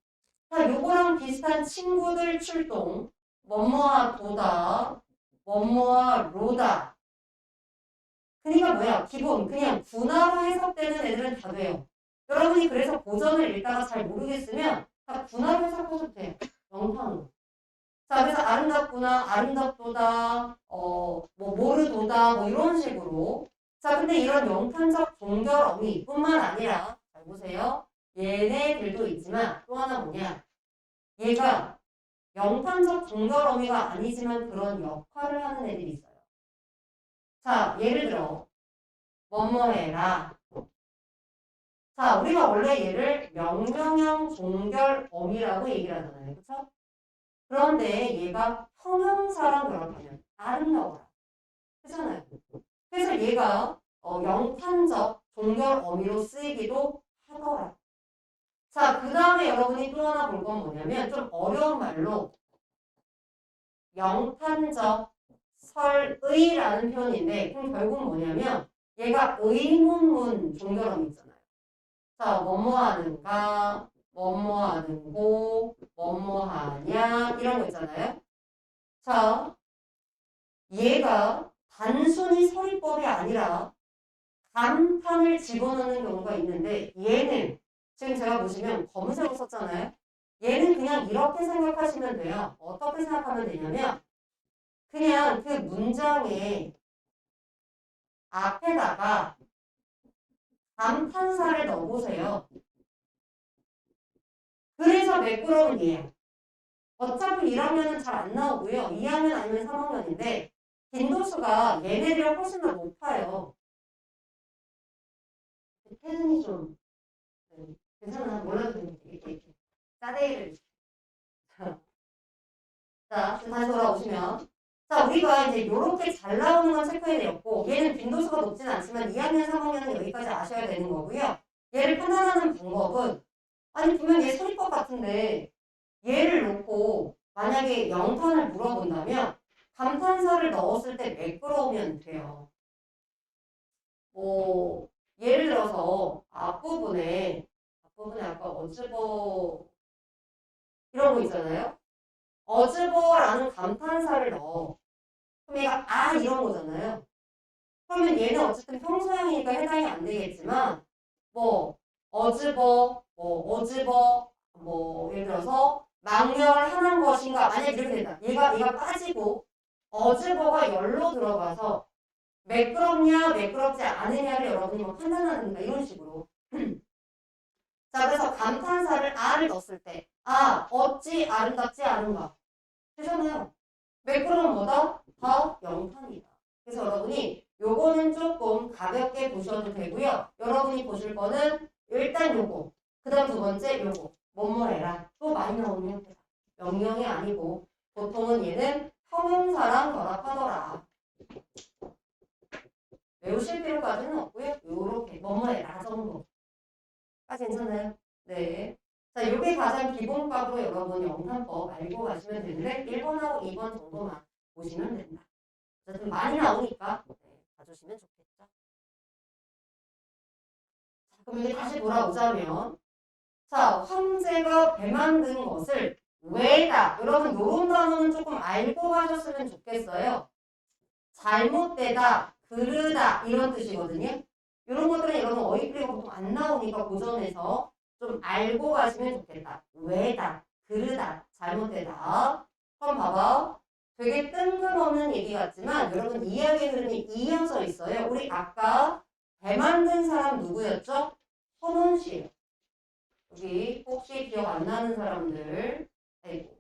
자, 요거랑 비슷한 친구들 출동. 뭐뭐하 도다, 뭐뭐하 로다. 그러니까 뭐야? 기본 그냥 분화로 해석되는 애들은 다 돼요. 여러분이 그래서 고전을 읽다가 잘 모르겠으면 다 분화로 해석하셔도 돼요. 영탄으로. 자, 그래서 아름답구나, 아름답도다, 뭐 모르도다, 뭐 이런 식으로. 자, 근데 이런 영탄적 종결어미 뿐만 아니라 잘 보세요. 얘네들도 있지만 또 하나 뭐냐? 얘가 영탄적 종결어미가 아니지만 그런 역할을 하는 애들이 있어요. 자, 예를 들어 뭐뭐해라. 자, 우리가 원래 얘를 명령형 종결어미라고 얘기를 하잖아요. 그렇죠? 그런데 얘가 형용사랑 결합하면 아름다워라. 그렇잖아요. 그래서 얘가 영탄적 종결어미로 쓰이기도 하더라. 자, 그 다음에 여러분이 또 하나 볼 건 뭐냐면 좀 어려운 말로 영탄적 설의라는 표현인데 그럼 결국 뭐냐면 얘가 의문문 종결어미 있잖아요. 자, 뭐뭐 하는가, 뭐뭐 하는고, 뭐뭐 하냐 이런 거 있잖아요. 자, 얘가 단순히 서리법이 아니라 감탄을 집어넣는 경우가 있는데 얘는 지금 제가 보시면 검은색으로 썼잖아요. 얘는 그냥 이렇게 생각하시면 돼요. 어떻게 생각하면 되냐면 그냥 그 문장의 앞에다가 감탄사를 넣어보세요. 그래서 매끄러운 이해요. 어차피 1학년은 잘 안 나오고요. 2학년 아니면 3학년인데 빈도수가 얘네들이 훨씬 더 높아요. 태준이 좀 괜찮아. 몰라도 됩니다. 이렇게 짜대기를 자, 다시 돌아오시면 자, 우리가 이제 이렇게 잘 나오는 건 체크해드렸고 얘는 빈도수가 높진 않지만 2학년, 3학년은 여기까지 아셔야 되는 거고요. 얘를 판단하는 방법은 아니 분명 얘 소리법 같은데 얘를 놓고 만약에 영탄을 물어본다면 감탄사를 넣었을 때 매끄러우면 돼요. 뭐 예를 들어서 앞부분에 아까 어즈버 이런 거 있잖아요. 어즈버라는 감탄사를 넣어. 그럼 얘가 이런 거잖아요. 그러면 얘는 어쨌든 평소형이니까 해당이 안 되겠지만 뭐 어즈버, 예를 들어서 망멸하는 것인가 만약 이렇게 된다. 얘가 빠지고 어즈버가 열로 들어가서 매끄럽냐 매끄럽지 않으냐를 여러분이 뭐 판단하는가 이런 식으로. 자, 그래서 감탄사를 R을 넣었을 때 어찌 아름답지 않은가 되잖아요. 매끄러운 뭐다? 다 영탄이다. 그래서 여러분이 요거는 조금 가볍게 보셔도 되고요. 여러분이 보실 거는 일단 요거, 그 다음 두 번째 요거, 뭐뭐해라. 또 많이 나오는 형태다. 명령이 아니고 보통은 얘는 형용사랑 결합하더라. 외우실 필요까지는 없고요. 요렇게 뭐뭐해라 정도. 괜찮아요? 네. 자, 요게 가장 기본값으로 여러분 영탄법 알고 가시면 되는데 1번하고 2번 정도만 보시면 된다. 어쨌든 많이 나오니까 봐주시면 좋겠죠. 자, 그럼 이제 다시 돌아오자면 자, 황제가 배 만든 것을 왜다. 여러분 요런 단어는 조금 알고 가셨으면 좋겠어요. 잘못되다, 그르다 이런 뜻이거든요. 이런 것들은 여러분 어휘풀이가 보통 안 나오니까 고전에서 좀 알고 가시면 좋겠다. 왜다, 그르다, 잘못되다. 그럼 봐봐. 되게 뜬금없는 얘기 같지만 여러분 이야기의 흐름이 이어져 있어요. 우리 아까 배 만든 사람 누구였죠? 선원 씨예요. 여기 혹시 기억 안 나는 사람들 아이고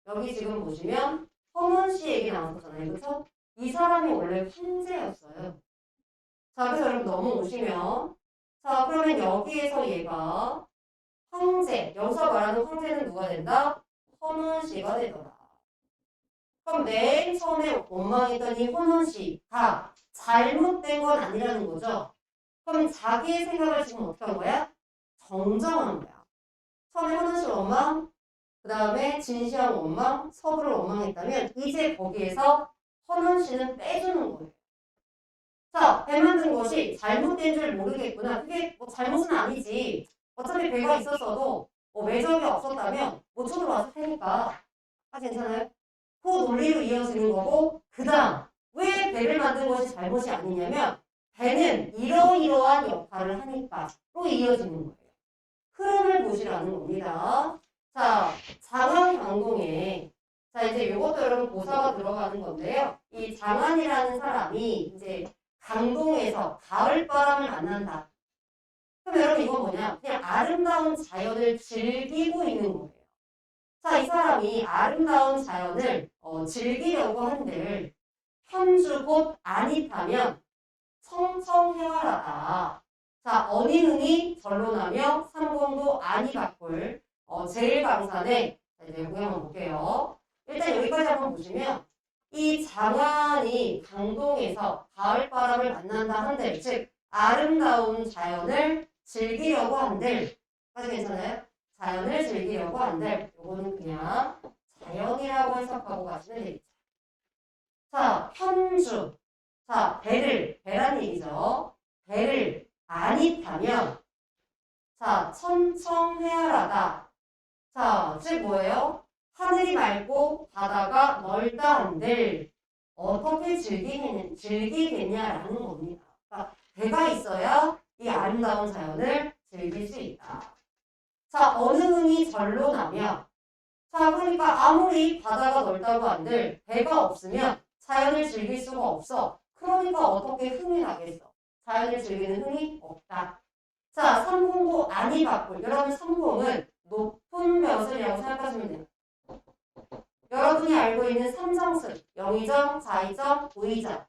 여기 지금 보시면 선원 씨 얘기 나왔었잖아요. 그렇죠? 이 사람이 원래 황제였어요. 자, 그래서 여러분 넘어오시면 자, 그러면 여기에서 얘가 황제, 여기서 말하는 황제는 누가 된다? 선원 씨가 되더라. 그럼 맨 처음에 원망했던 이 혼원 씨가 잘못된 건 아니라는 거죠. 그럼 자기의 생각을 지금 어떻게 한 거야? 정정한 거야. 처음에 혼원 씨 원망, 그 다음에 진시황 원망, 서부를 원망했다면 이제 거기에서 혼원 씨는 빼주는 거예요. 자, 배 만든 것이 잘못된 줄 모르겠구나. 그게 뭐 잘못은 아니지. 어차피 배가 있었어도 뭐 매적이 없었다면 못 쳐들어왔을 테니까. 괜찮아요? 그 논리로 이어지는 거고 그 다음 왜 배를 만든 것이 잘못이 아니냐면 배는 이러이러한 역할을 하니까로 이어지는 거예요. 흐름을 보시라는 겁니다. 자, 장안 강동에 자 이제 이것도 여러분 고사가 들어가는 건데요. 이 장안이라는 사람이 이제 강동에서 가을바람을 만난다. 그럼 여러분 이건 뭐냐? 그냥 아름다운 자연을 즐기고 있는 거예요. 자, 이 사람이 아름다운 자연을 즐기려고 한들 현주 곧 아니타면 청청해와라다. 자, 어니능이 전론하며 삼공도 아니 바꿀 제일강산에 이제 요거 한번 볼게요. 일단 여기까지 한번 보시면 이 장안이 강동에서 가을바람을 만난다 한들 즉 아름다운 자연을 즐기려고 한들 까지 괜찮아요? 자연을 즐기려고 한들 요거는 그냥 자연이라고 해석하고 가시면 되겠죠. 자, 현주. 자, 배란 얘기죠. 배를 아니 타면 자, 천청회활하다. 자, 즉 뭐예요? 하늘이 맑고 바다가 넓다 한들 어떻게 즐기겠냐라는 겁니다. 그러니까 배가 있어야 이 아름다운 자연을 즐길 수 있다. 자, 어느 흥이 절로 나며 자, 그러니까 아무리 바다가 넓다고 한들 배가 없으면 자연을 즐길 수가 없어. 그러니까 어떻게 흥이 나겠어? 자연을 즐기는 흥이 없다. 자, 삼공도 아니 바꿀. 여러분 삼공은 높은 벼슬이라고 생각하시면 돼요. 여러분이 알고 있는 삼정승, 영의정, 자의정, 우의정.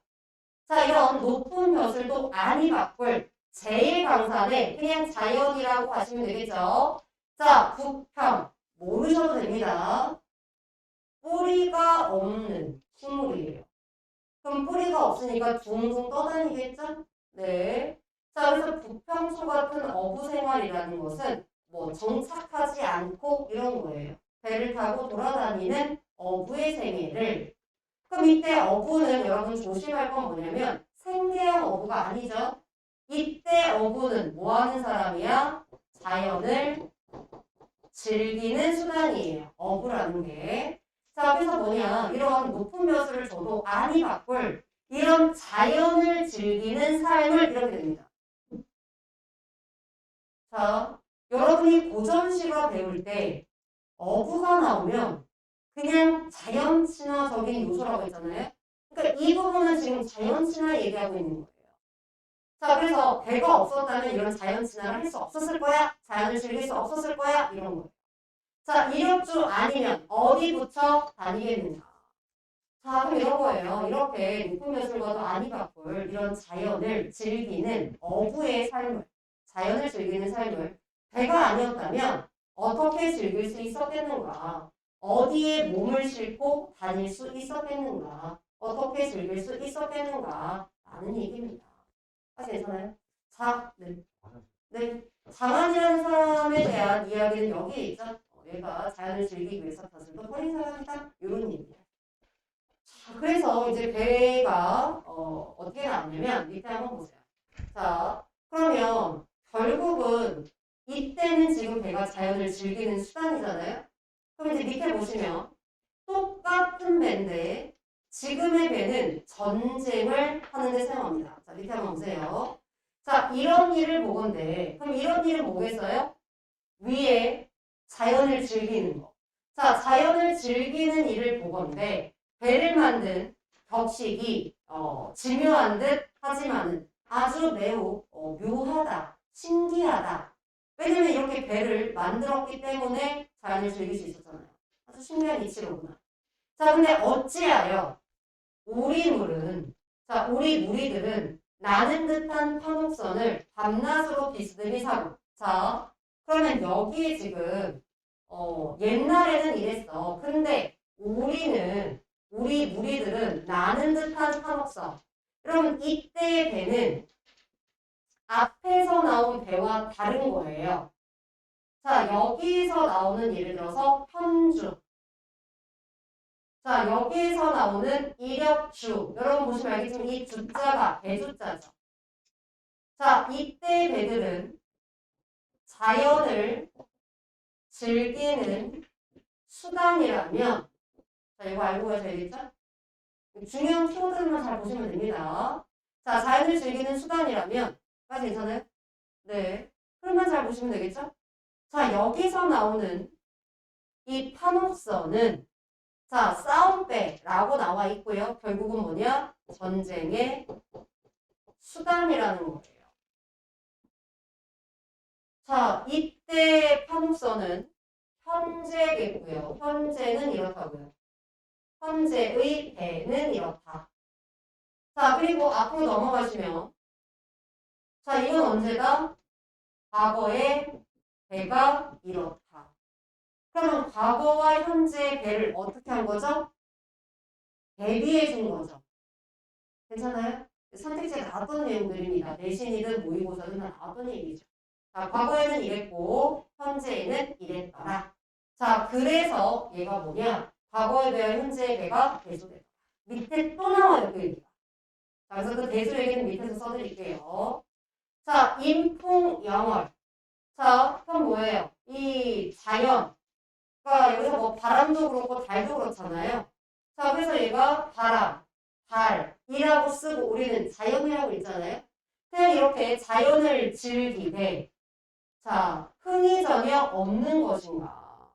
자, 이런 높은 벼슬도 아니 바꿀. 제일강산에 그냥 자연이라고 하시면 되겠죠. 자, 부평. 모르셔도 됩니다. 뿌리가 없는 식물이에요. 그럼 뿌리가 없으니까 둥둥 떠다니겠죠? 네. 자, 그래서 부평초 같은 어부 생활이라는 것은 뭐 정착하지 않고 이런 거예요. 배를 타고 돌아다니는 어부의 생애를. 그럼 이때 어부는 여러분 조심할 건 뭐냐면 생계형 어부가 아니죠. 이때 어부는 뭐 하는 사람이야? 자연을 즐기는 수단이에요. 어부라는 게. 자, 그래서 뭐냐. 이러한 높은 벼슬을 줘도 아니 바꿀 이런 자연을 즐기는 삶을 이렇게 됩니다. 자, 여러분이 고전시가 배울 때 어구가 나오면 그냥 자연 친화적인 요소라고 했잖아요. 그러니까 이 부분은 지금 자연 친화 얘기하고 있는 거예요. 자, 그래서 배가 없었다면 이런 자연 친화를 할 수 없었을 거야? 자연을 즐길 수 없었을 거야? 이런 거예요. 자, 이력주 아니면 어디 붙여 다니겠는가? 자, 그럼 이런 거예요. 이렇게 높은 예술과도 아니 바꿀 이런 자연을 즐기는 어부의 삶을, 자연을 즐기는 삶을 배가 아니었다면 어떻게 즐길 수 있었겠는가? 어디에 몸을 싣고 다닐 수 있었겠는가? 어떻게 즐길 수 있었겠는가? 라는 얘기입니다. 아, 괜찮아요? 자, 네. 네. 장안이라는 사람에 대한 이야기는 여기에 있죠. 얘가 자연을 즐기기 위해서 벼슬도 버린 사람이다. 이런 얘기예요. 자, 그래서 이제 배가 어떻게 나왔냐면 밑에 한번 보세요. 자, 그러면 결국은 이때는 지금 배가 자연을 즐기는 수단이잖아요. 그럼 이제 밑에 보시면 똑같은 배인데 지금의 배는 전쟁을 하는데 사용합니다. 자, 밑에 한번 보세요. 자, 이런 일을 보건데 그럼 이런 일은 뭐겠어요? 위에 자연을 즐기는 거. 자, 자연을 즐기는 일을 보건데 배를 만든 격식이 지묘한 듯 하지만은 아주 매우 묘하다, 신기하다. 왜냐면 이렇게 배를 만들었기 때문에 자연을 즐길 수 있었잖아요. 아주 신기한 이치로구나. 자, 근데 어찌하여 우리 무리들은 나는 듯한 화목선을 밤낮으로 비스듬히 사고. 자, 그러면 여기에 지금 옛날에는 이랬어. 근데 우리 무리들은 나는 듯한 화목선. 그러면 이때의 배는 앞에서 나온 배와 다른 거예요. 자, 여기서 나오는 예를 들어서 편주. 자, 여기에서 나오는 이력주. 여러분 보시면 알겠지만 이 주자가 배주자죠. 자, 이때 배들은 자연을 즐기는 수단이라면, 자, 이거 알고 가셔야겠죠? 중요한 키워드만 잘 보시면 됩니다. 자, 자연을 즐기는 수단이라면, 까지 괜찮아요? 네. 그럼만 잘 보시면 되겠죠? 자, 여기서 나오는 이 판옥선은, 자, 싸움배라고 나와 있고요. 결국은 뭐냐? 전쟁의 수단이라는 거예요. 자, 이때 판옥선은 현재겠고요. 현재는 이렇다고요. 현재의 배는 이렇다. 자, 그리고 앞으로 넘어가시면 자, 이건 언제다? 과거의 배가 이렇다. 그러면 과거와 현재의 배를 어떻게 한 거죠? 대비해 준 거죠. 괜찮아요? 선택지에 나왔던 내용들입니다. 내신이든 모의고사든 다 나왔던 얘기죠. 자, 과거에는 이랬고 현재에는 이랬더라. 자, 그래서 얘가 뭐냐? 과거에 대한 현재의 배가 대조되다. 밑에 또 나와요, 그 얘기가. 자, 그래서 그 대조 얘기는 밑에서 써드릴게요. 자, 인풍영월. 자, 그럼 뭐예요? 이 자연. 그러니까 여기서 뭐 바람도 그렇고 달도 그렇잖아요. 자, 그래서 얘가 바람, 달이라고 쓰고 우리는 자연이라고 있잖아요. 그냥 이렇게 자연을 즐기되 자, 흥이 전혀 없는 것인가?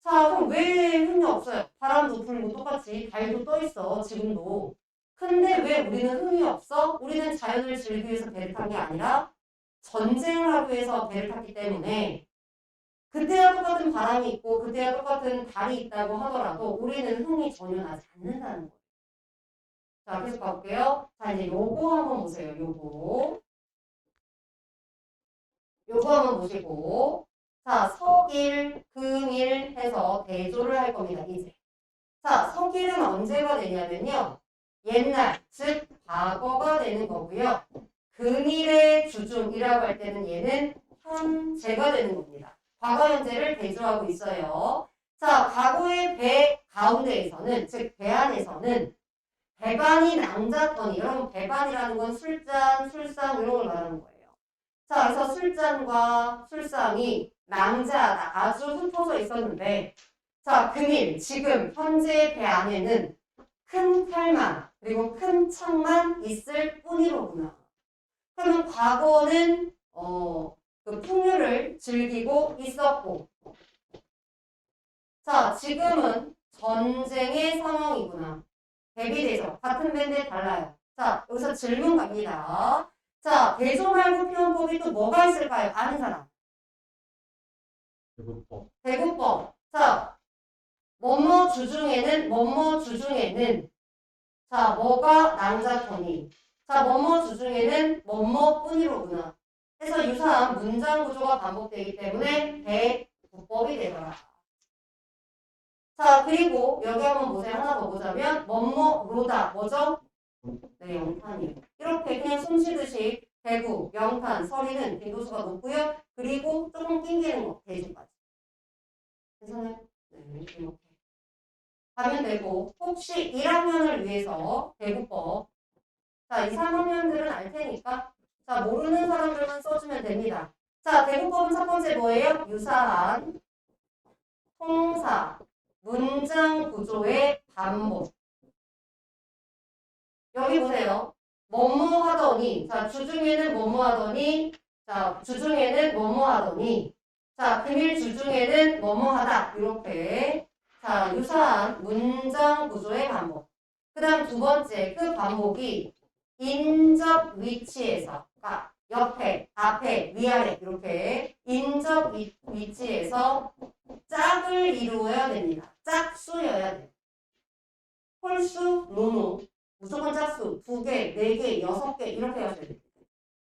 자, 그럼 왜 흥이 없어요? 바람도 불고 똑같이 달도 떠 있어, 지금도. 근데 왜 우리는 흥이 없어? 우리는 자연을 즐기기 위해서 배를 탄 게 아니라 전쟁을 하기 위해서 배를 탔기 때문에 그때와 똑같은 바람이 있고 그때와 똑같은 달이 있다고 하더라도 우리는 흥이 전혀 나지 않는다는 거예요. 자, 계속 가볼게요. 자, 이제 요거 한번 보세요. 요거 한번 보시고 자, 석일, 금일 해서 대조를 할 겁니다. 이제. 자, 석일은 언제가 되냐면요. 옛날, 즉 과거가 되는 거고요. 금일의 주중이라고 할 때는 얘는 현재가 되는 겁니다. 과거, 현재를 대조하고 있어요. 자, 과거의 배 가운데에서는, 즉 배 안에서는 배반이 낭자더니, 여러분 배반이라는 건 술잔, 술상 이런 걸 말하는 거예요. 자, 그래서 술잔과 술상이 낭자하다, 아주 흩어져 있었는데 자, 금일, 지금 현재 배 안에는 큰 칼만 그리고 큰 창만 있을 뿐이로구나. 그러면 과거는 그 풍류를 즐기고 있었고, 자 지금은 전쟁의 상황이구나. 대비되죠. 같은 밴드에 달라요. 자 여기서 질문 갑니다. 자 대조 말고 표현법이 또 뭐가 있을까요? 아는 사람. 대구법. 대구법. 자 뭐뭐 주중에는 자 뭐가 낭자터니. 자 뭐뭐 주중에는 뭐뭐뿐이로구나. 해서 유사한 문장 구조가 반복되기 때문에 대구법이 되더라. 자 그리고 여기 한번 보세요. 하나 더 보자면 뭐뭐로다. 뭐죠? 네, 영탄이요. 이렇게 그냥 숨 쉬듯이 대구, 영탄, 서리는 빈도수가 높고요. 그리고 조금 낑기는 거, 대주까지. 괜찮아요? 네, 이렇게 가면 되고, 혹시 1학년을 위해서 대구법, 자, 2, 3학년들은 알 테니까, 자, 모르는 사람들만 써주면 됩니다. 자, 대구법은 첫 번째 뭐예요? 유사한 통사, 문장 구조의 반복. 여기 보세요. 뭐뭐 하더니, 자, 주중에는 뭐뭐 하더니, 자, 주중에는 뭐뭐 하더니, 자, 금일 주중에는 뭐뭐 하다. 이렇게. 자, 유사한 문장 구조의 반복. 그 다음 두 번째, 그 반복이 인접 위치에서, 그러니까 옆에, 앞에, 위아래, 이렇게 인접 위치에서 짝을 이루어야 됩니다. 짝수여야 돼요. 홀수, 노노. 무조건 짝수 2개, 4개, 6개 이렇게 하셔야 돼요.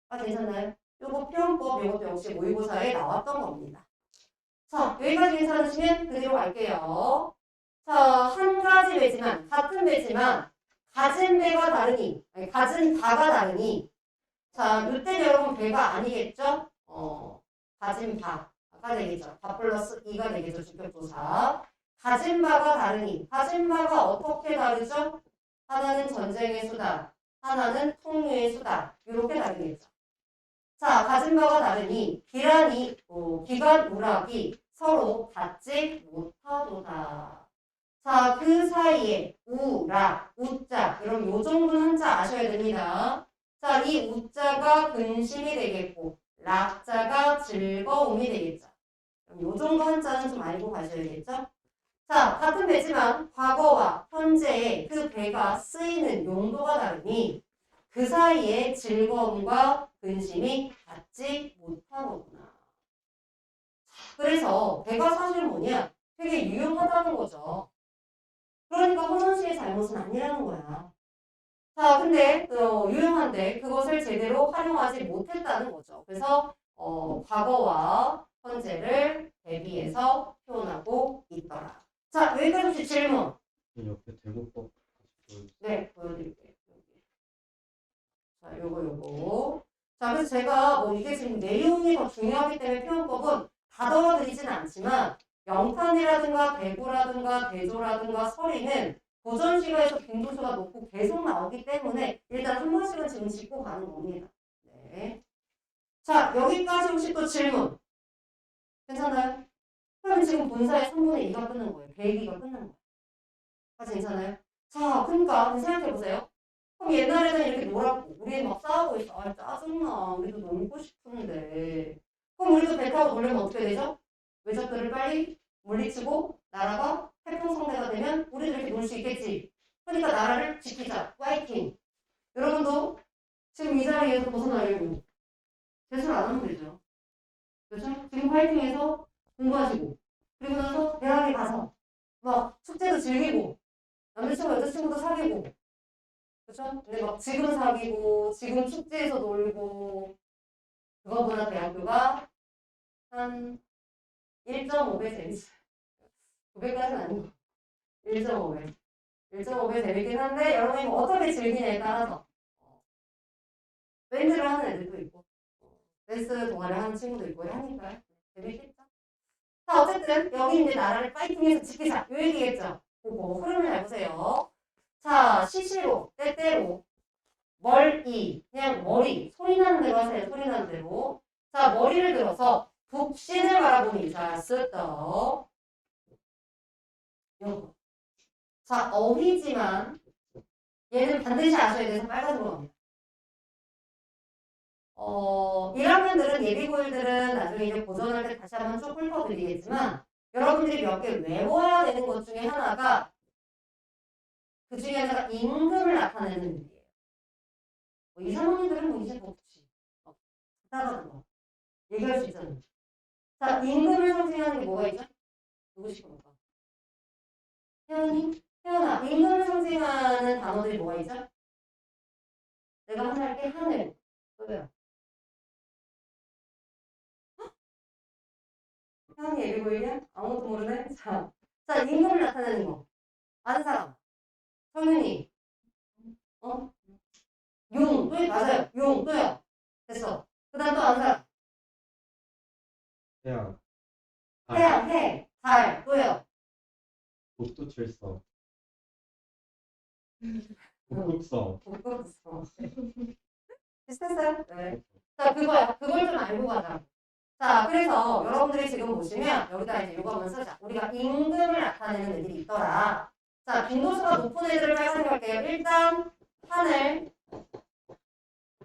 아 괜찮나요? 요거 표현법 이것도 역시 모의고사에 나왔던 겁니다. 자 여기까지 괜찮으시면 그대로 갈게요. 자 한 가지 배지만 같은 배지만 가진 배가 다르니 아니, 가진 바가 다르니 자 이때는 여러분 배가 아니겠죠? 가진 바 아까 되겠죠? 바 플러스 2가 되겠죠? 주격조사 가진 바가 다르니 가진 바가 어떻게 다르죠? 하나는 전쟁의 수다, 하나는 통유의 수다. 이렇게 다르겠죠. 자, 가진 바가 다르니 기간 우락이 서로 닿지 못하도다. 자, 그 사이에 우락, 우자 이런 요 정도 한자 아셔야 됩니다. 자, 이 우자가 근심이 되겠고 락자가 즐거움이 되겠죠. 요 정도 한자는 좀 알고 가셔야겠죠. 자, 같은 배지만 과거와 현재의 그 배가 쓰이는 용도가 다르니 그 사이에 즐거움과 근심이 닿지 못하는구나. 그래서 배가 사실 뭐냐? 되게 유용하다는 거죠. 그러니까 허선 씨의 잘못은 아니라는 거야. 자, 근데 유용한데 그것을 제대로 활용하지 못했다는 거죠. 그래서 과거와 현재를 대비해서 표현하고 있더라. 자, 여기까지 혹시 질문? 옆에 대구법 다시 보여주세요. 네, 보여드릴게요. 여기. 자, 요거. 자, 그래서 제가 뭐 이게 지금 내용이 더 중요하기 때문에 표현법은 다 적어드리진 않지만 영탄이라든가 대구라든가 대조라든가 서리는 도전 시간에서 빈도수가 높고 계속 나오기 때문에 일단 한 번씩은 지금 짚고 가는 겁니다. 네. 자, 여기까지 혹시 또 질문? 괜찮나요? 그럼 지금 본사의 3분의 2가 끝난 거예요. 계획이가 끝난 거예요. 아, 괜찮아요? 자, 그러니까 생각해보세요. 그럼 옛날에는 이렇게 놀았고 우리 막 싸우고 있어. 아, 짜증나. 우리도 놀고 싶은데. 그럼 우리도 배 타고 놀려면 어떻게 되죠? 외적들을 빨리 물리치고 나라가 태풍성대가 되면 우리도 이렇게 놀 수 있겠지. 그러니까 나라를 지키자. 파이팅. 여러분도 지금 이 자리에서 벗어나려고 재수를 안 하면 되죠. 그렇죠? 지금 파이팅해서 공부하시고 그리고 나서 대학에 가서 막 숙제도 즐기고 남자친구 여자친구도 사귀고 그렇죠? 근데 막 지금 사귀고 지금 축제에서 놀고 그거보다 대학교가 한 1.5배 재밌어요. 9배까지는 아니고 1.5배 1.5배 재밌긴 한데 여러분이 뭐 어떻게 즐기냐에 따라서 밴드를 하는 애들도 있고 댄스 동아리 하는 친구도 있고 하니까요. 재밌겠죠? 자 어쨌든 여기 이제 나라를 파이팅해서 지키자 요 얘기겠죠? 그거 흐름을 잘 보세요. 자 시시로 때때로 멀이 그냥 머리 소리 나는 대로 하세요. 소리 나는 대로. 자 머리를 들어서 북신을 바라보니 자 쓰떡 요거. 자 어휘지만 얘는 반드시 아셔야 돼서 빨간색으로 갑니다. 1학년들은 예비고일들은 나중에 이제 고전할 때 다시 한번 쭉 훑어드리겠지만 여러분들이 몇 개 외워야 되는 것 중에 하나가 그 중에 하나가 임금을 나타내는 의미예요. 2, 3학년들은 뭐 이제 복지, 따라가는 거 얘기할 수 있잖아요. 자, 임금을 상징하는 게 뭐가 있죠? 누구실 겁니까? 태연이? 태연아, 임금을 상징하는 단어들이 뭐가 있죠? 내가 하나 할게, 하늘. 또요. 태연이 예비고일이야? 아무것도 모르네? 자, 임금을 나타내는 거. 아는 사람. 성윤이. 용. 또 맞아요. 용. 또요. 됐어. 그 다음 또 아는 사람. 태양, 태양, 해, 달. 또요. 북두칠성, 북극성. 북극성. 비슷했어요? 네. 자, 그거야. 그걸 좀 알고 가자. 자, 그래서 여러분들이 지금 보시면 여기다 이제 이거 한번 쓰자. 우리가 임금을 나타내는 애들이 있더라. 자, 빈도수가 높은 애들을 빨간색 할게요. 일단 하늘.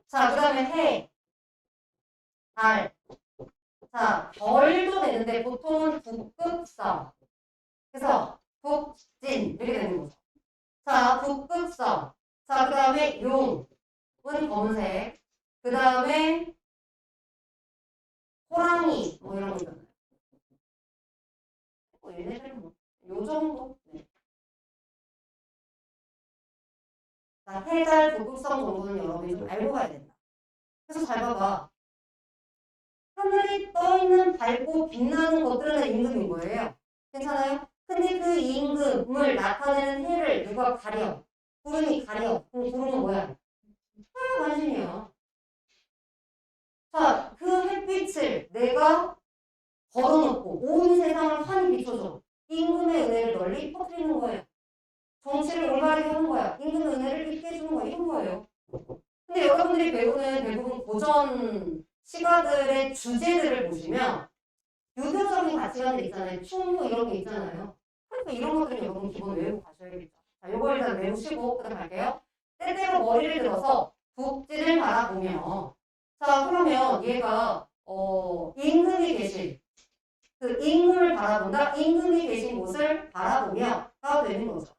자, 그 다음에 해, 달. 자, 별도 되는데 보통은 북극성. 그래서 북진 이렇게 되는 거죠. 자, 북극성. 자, 그 다음에 용은 검은색. 그 다음에 호랑이 뭐 이런 거 있잖아요. 얘네들은 뭐 요 정도. 네. 자, 해달 북극성 정도는 여러분이 좀 알고 가야 된다. 그래서 잘 봐봐. 하늘이 떠 있는 밝고 빛나는 것들은 임금인 거예요. 괜찮아요? 근데 그 임금을 나타내는 해를 누가 가려? 구름이 가려. 그럼 구름은 뭐야? 하얀 관심이야. 자, 그 햇빛을 내가 걸어놓고 온 세상을 환히 비춰줘. 임금의 은혜를 널리 퍼뜨리는 거예요. 정치를 올바르게 하는 거야. 임금의 은혜를 있게 해주는 거야. 이런 거예요. 근데 여러분들이 배우는 대부분 고전 시가들의 주제들을 보시면 유교적인 가치관들 있잖아요. 충무 이런 게 있잖아요. 그러니까 이런 것들은 여러분 기본 외우고 가셔야겠죠. 자, 요거 일단 외우시고 그다음 갈게요. 때때로 머리를 들어서 북진을 바라보며 자, 그러면 얘가 임금이 계신 그 임금을 바라본다. 임금이 계신 곳을 바라보며가 되는 거죠.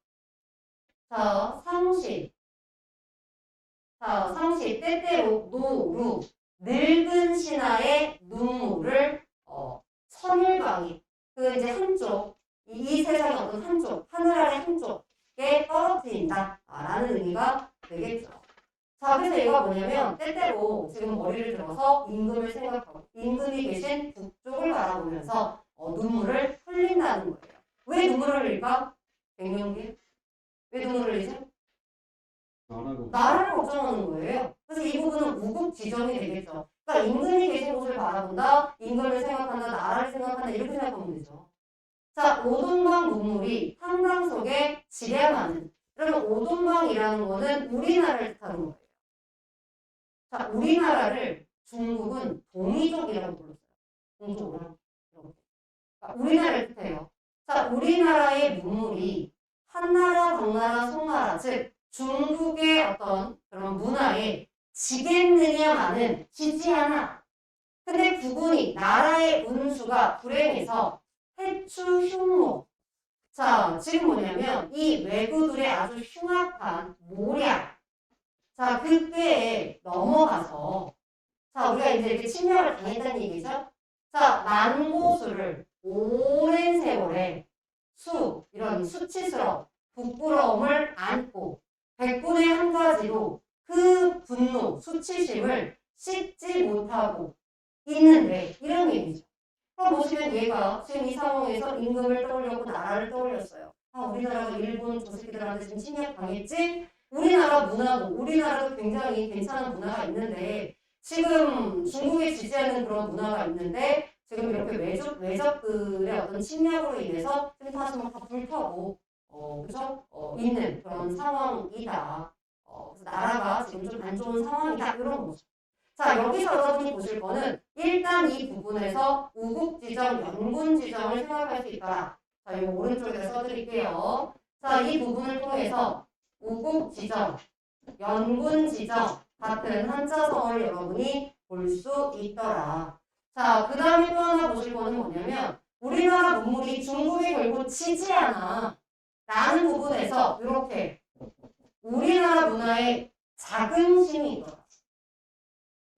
자, 상시. 자, 상시 때때로 노루 늙은 신하의 눈물을 천일방위 그 이제 한쪽 이 세상의 어떤 한쪽 하늘 아래 한쪽에 떨어뜨린다라는 의미가 되겠죠. 자, 그래서 얘가 뭐냐면 때때로 지금 머리를 들어서 임금을 생각하고 임금이 계신 북쪽을 바라보면서 눈물을 흘린다는 거예요. 왜 눈물을 흘릴까? 백명기 왜 눈물을 흘리죠? 나라를 걱정하는 거예요. 그래서 이 부분은 우국지정이 되겠죠. 그러니까 임금이 계신 곳을 바라본다, 임금을 생각한다, 나라를 생각한다 이렇게 생각하면 되죠. 자, 오돈방 눈물이 한강 속에 지렴하는. 그러면 오돈방이라는 거는 우리나라를 뜻하는 거예요. 자, 우리나라를 중국은 동이족이라고 불렀어요. 동족이라고. 그러니까 우리나라를 뜻해요. 자, 우리나라의 눈물이 한나라, 당나라, 송나라, 즉 중국의 어떤 그런 문화에 지겠느냐마는 지지 않아. 근데 부군이 나라의 운수가 불행해서 해추 흉노. 자, 지금 뭐냐면 이 왜구들의 아주 흉악한 모략. 자, 그때에 넘어가서 자, 우리가 이제 이렇게 침략을 당했다는 얘기죠. 자, 만고수를 오랜 세월에 이런 수치스러움, 부끄러움을 안고 백분의 한 가지로 그 분노, 수치심을 씻지 못하고 있는데 이런 얘기죠. 그럼 보시면 얘가 지금 이 상황에서 임금을 떠올렸고 나라를 떠올렸어요. 아, 우리나라가 일본 조새끼들한테 지금 침략당했지? 우리나라도 굉장히 괜찮은 문화가 있는데 지금 중국에 지지하는 그런 문화가 있는데 지금 이렇게 외적들의 어떤 침략으로 인해서 지금 다시 막 다 불타고 그죠? 있는 그런 상황이다. 그래서 나라가 지금 좀 안 좋은 상황이다. 이런 거죠. 자, 여기서 여러분이 보실 거는 일단 이 부분에서 우국지정, 연군지정을 생각할 수 있더라. 자, 이 오른쪽에 써드릴게요. 자, 이 부분을 통해서 우국 지정, 연군 지정 같은 한자성어를 여러분이 볼 수 있더라. 자, 그 다음에 또 하나 보실 거는 뭐냐면 우리나라 문물이 중국에 결국 치지 않아 라는 부분에서 이렇게 우리나라 문화의 자긍심이 있더라.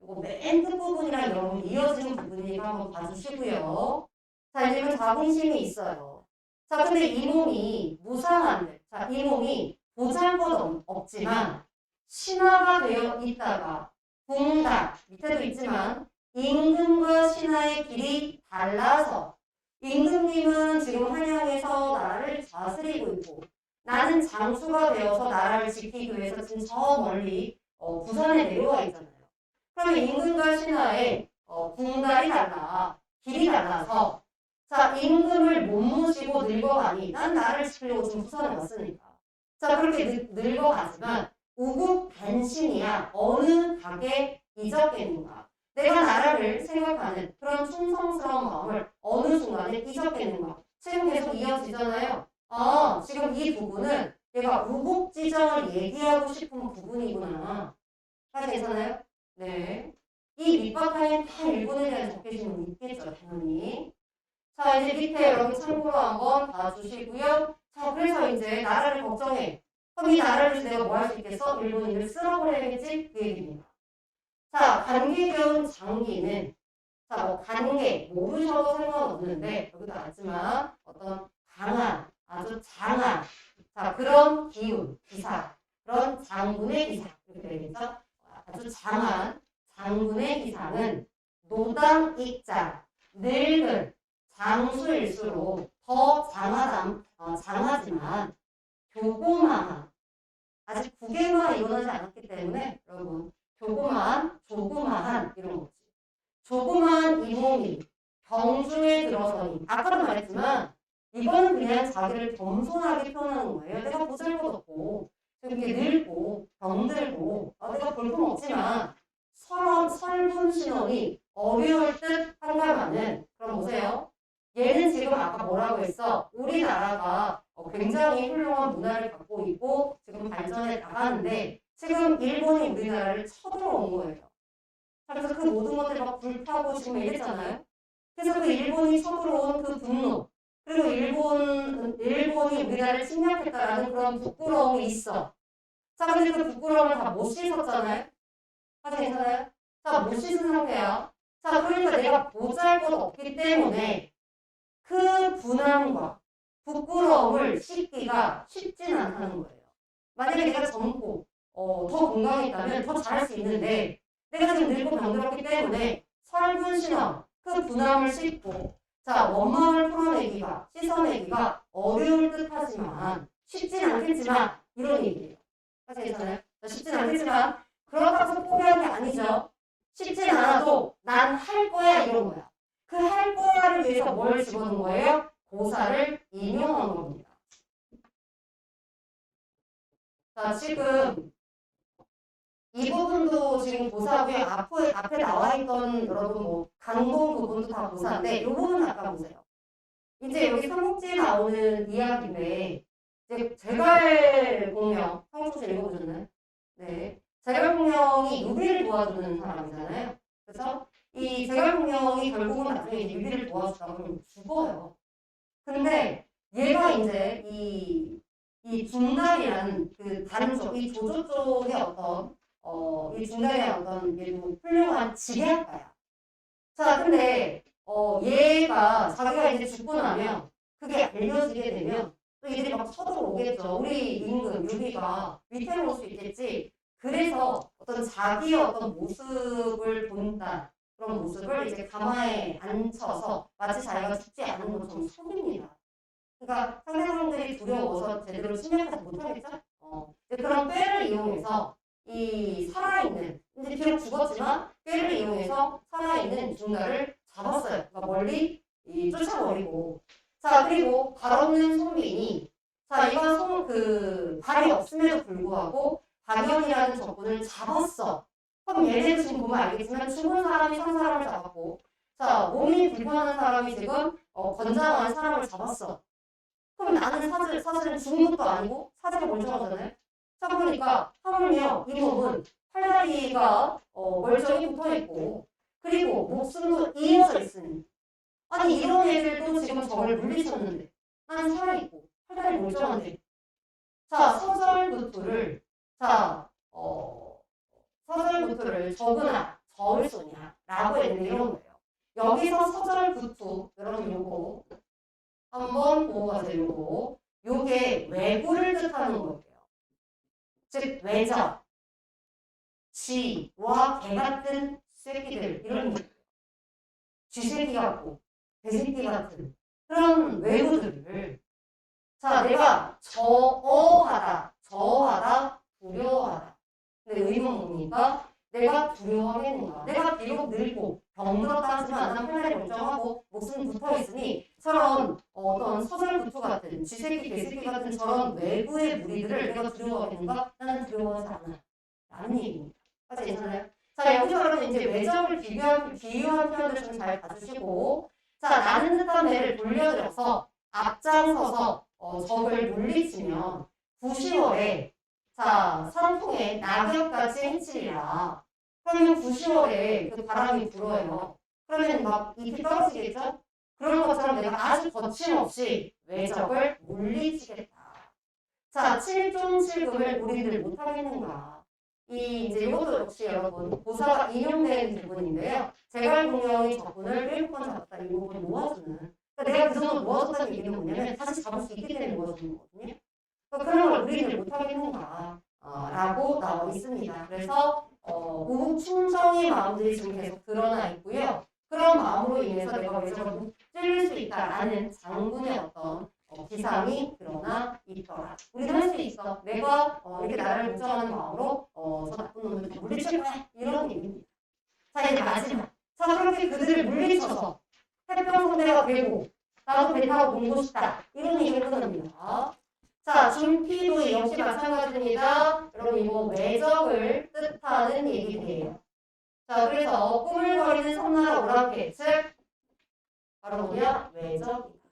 이거 맨 끝부분이랑 여러분 이어지는 부분이니까 한번 봐주시고요. 자, 이제는 자긍심이 있어요. 자, 근데 이 몸이 무상한데, 자, 이 몸이 보잘것 없지만 신화가 되어 있다가 궁달, 밑에도 있지만 임금과 신하의 길이 달라서 임금님은 지금 한양에서 나라를 다스리고 있고 나는 장수가 되어서 나라를 지키기 위해서 지금 저 멀리 부산에 내려와 있잖아요. 그러면 임금과 신하의 궁달이 달라, 길이 달라서 자, 임금을 못 모시고 늙어가니 난 나라를 지키려고 지금 부산에 왔으니까 자, 그렇게 늙어가지만 우국 반신이야 어느 닭에 잊었겠는가? 내가 나라를 생각하는 그런 충성스러운 마음을 어느 순간에 잊었겠는가? 지금 계속 이어지잖아요. 아, 지금 이 부분은 내가 우국 지정을 얘기하고 싶은 부분이구나. 다 괜찮아요? 네. 이 밑바탕에 다 일본에 대한 적개심은 있겠죠, 당연히. 자, 이제 밑에 여러분 참고로 한번 봐주시고요. 자, 그래서 이제 나라를 걱정해. 그럼 이 나라를 내가 뭐 할 수 있겠어? 일본인들 쓸어버려야겠지? 그 얘기입니다. 자, 관계교훈 장기는 자, 뭐 관계 모르셔도 상관없는데 여기도 나왔지만 어떤 강한, 아주 장한 자, 그런 기운, 기사, 그런 장군의 기사 이렇게 되겠죠? 아주 장한 장군의 기사는 노당 익자, 늙은 장수일수록 더 장하지만 조그마한 아직 국외가 일어나지 않았기 때문에 여러분 조그마한 이런 거지. 조그마한 이 몸이 병중에 들어서니 아까도 말했지만 이거는 그냥 자기를 겸손하게 표현하는 거예요. 내가 보잘것없고 이렇게 늙고 병들고 내가 볼품 없지만 설분 신원이 어려울 듯 한가마는 그럼 보세요. 얘는 지금 아까 뭐라고 했어? 우리나라가 굉장히 훌륭한 문화를 갖고 있고 지금 발전해 나가는데 지금 일본이 우리나라를 쳐들어온 거예요. 그래서 그 모든 것들 막 불타고 지금 이랬잖아요. 그래서 그 일본이 쳐들어온 그 분노 그리고 일본이 우리나라를 침략했다라는 그런 부끄러움이 있어. 자, 근데 그 부끄러움을 다 못 씻었잖아요. 다 괜찮아요? 자, 못 씻은 상태야. 자, 그러니까 내가 보잘것 없기 때문에 그 분함과 부끄러움을 씻기가 쉽지는 않다는 거예요. 만약에 내가 젊고 더 건강했다면 더 잘할 수 있는데 내가 지금 늙고 병들었기 때문에 설분신험 그 분함을 씻고 자 원망을 풀어내기가 씻어내기가 어려울 듯하지만 쉽진 않겠지만 이런 얘기예요. 괜찮아요? 쉽진 않겠지만 그렇다고 해서 포기한 게 아니죠. 쉽진 않아도 난 할 거야 이런 거야. 그 할 거야를 위해서 뭘 집어넣은 거예요? 고사를 인용한 겁니다. 자, 지금 이 부분도 지금 고사고요. 앞에 나와 있던 여러분 뭐 강동 부분도 다 고사인데 이 부분은 아까 보세요. 이제 여기 삼국지에 나오는 이야기인데 이제 제갈공명 한국지 읽어보셨나요? 네. 제갈공명이 유비를 도와주는 사람이잖아요. 그래서 이 제갈공명이 결국은 나중에 유비를 도와주다가 그럼 죽어요. 근데 얘가 이제 이 중달이라는 그 단쪽, 이 조조 쪽의 어떤 이 중달이라는 어떤 얘도 훌륭한 지략가야. 자, 근데 얘가 자기가 이제 죽고 나면 그게 알려지게 되면 또 이들이 막 쳐들어오겠죠. 우리 임금 유비가 위태로울 수 있겠지. 그래서 어떤 자기의 어떤 모습을 본다. 그런 모습을 이제 가마에 앉혀서 마치 자기가 죽지 않은 것처럼 속입니다. 그러니까 상대방들이 두려워서 제대로 침략하지 못하겠죠? 그런 꾀를 이용해서 이 살아있는, 이제 비록 죽었지만 꾀를 이용해서 살아있는 중달을 잡았어요. 그러니까 멀리 쫓아버리고. 자, 그리고 발 없는 손빈이, 자, 얘가 발이 없음에도 불구하고 박연이라는 적군을 잡았어. 그럼 얘네도 지금 보면 알겠지만 죽은 사람이 산 사람을 잡았고, 자, 몸이 불편한 사람이 지금 건장한 사람을 잡았어. 그럼 나는 사실은 죽은 것도 아니고 사실은 멀쩡하잖아요. 그러니까 하물며 이 몸은 팔다리가 멀쩡히 붙어있고 그리고 목숨도 이어져 있으니 아니 이런 애들도 지금 저를 물리쳤는데 난 살아있고 팔다리 멀쩡한데 자 서절구투를 자 서절구투를 적으나 저을 쏘냐 라고 했는데 이런 거예요. 여기서 서절구투 여러분 요거 한번 보고 가세요. 요게 외구를 뜻하는 거예요. 즉 외적, 쥐와 개 같은 새끼들 이런 거. 쥐새끼 같고 개새끼 같은 그런 외구들을 자 내가 저어하다 두려워하다. 근데 의문 뭡니까? 내가 두려워하겠는가? 내가 비록 늙고 병들었다 하지만 난 팔다리 멀쩡하고 목숨 붙어있으니 저런 어떤 서절구투 같은 쥐새끼 개새끼 같은 저런 외부의 무리들을 내가 두려워하겠는가? 나는 두려워하지 않아 라는 얘기입니다. 까지 괜찮아요? 자 여기서 여러분 이제 외적을 비유한 표현들 좀 잘 봐주시고 자 나는 듯한 배를 돌려들어서 앞장서서 적을 물리치면 9,10월에 자 산통에 낙엽같이 헤치리라. 그러면 9,10월에 그 바람이 불어요. 그러면 막 잎이 떨어지겠죠? 그런 것처럼 내가 아주 거침없이 외적을 물리치겠다. 자, 7종7금을 우리들 못하겠는가? 이제 이것도 역시 여러분 고사가 인용된 부분인데요. 제갈공명이 적분을 1번 잡았다 이 부분을 모아주는. 그러니까 내가 그 정도 모아줬다는 얘기는 뭐냐면 다시 잡을 수 있기 때문에 모아주는 거거든요. 그러니까 그런 걸 우리들 못하겠는가? 라고 나와 있습니다. 그래서 우충성의 마음들이 지금 계속 드러나 있고요. 그런 마음으로 인해서 내가 외적을 찔릴 수 있다라는 장군의 어떤 기상이 드러나 있더라. 우리도 할 수 있어. 내가 이렇게 나를 걱정하는 마음으로 저 나쁜 놈을 다 물리칠 거야. 이런 얘기입니다. 자 이제 마지막. 자 그렇게 그들을 물리쳐서 태평성대가 되고 나도 배 타고 놀고 싶다. 이런 얘기를 끝납니다. 자, 준피도 역시 마찬가지입니다. 여러분 이거 외적을 뜻하는 얘기들이에요. 자, 그래서 꾸물거리는 섬나라 오랑캐, 즉 바로 뭐냐? 외적이다.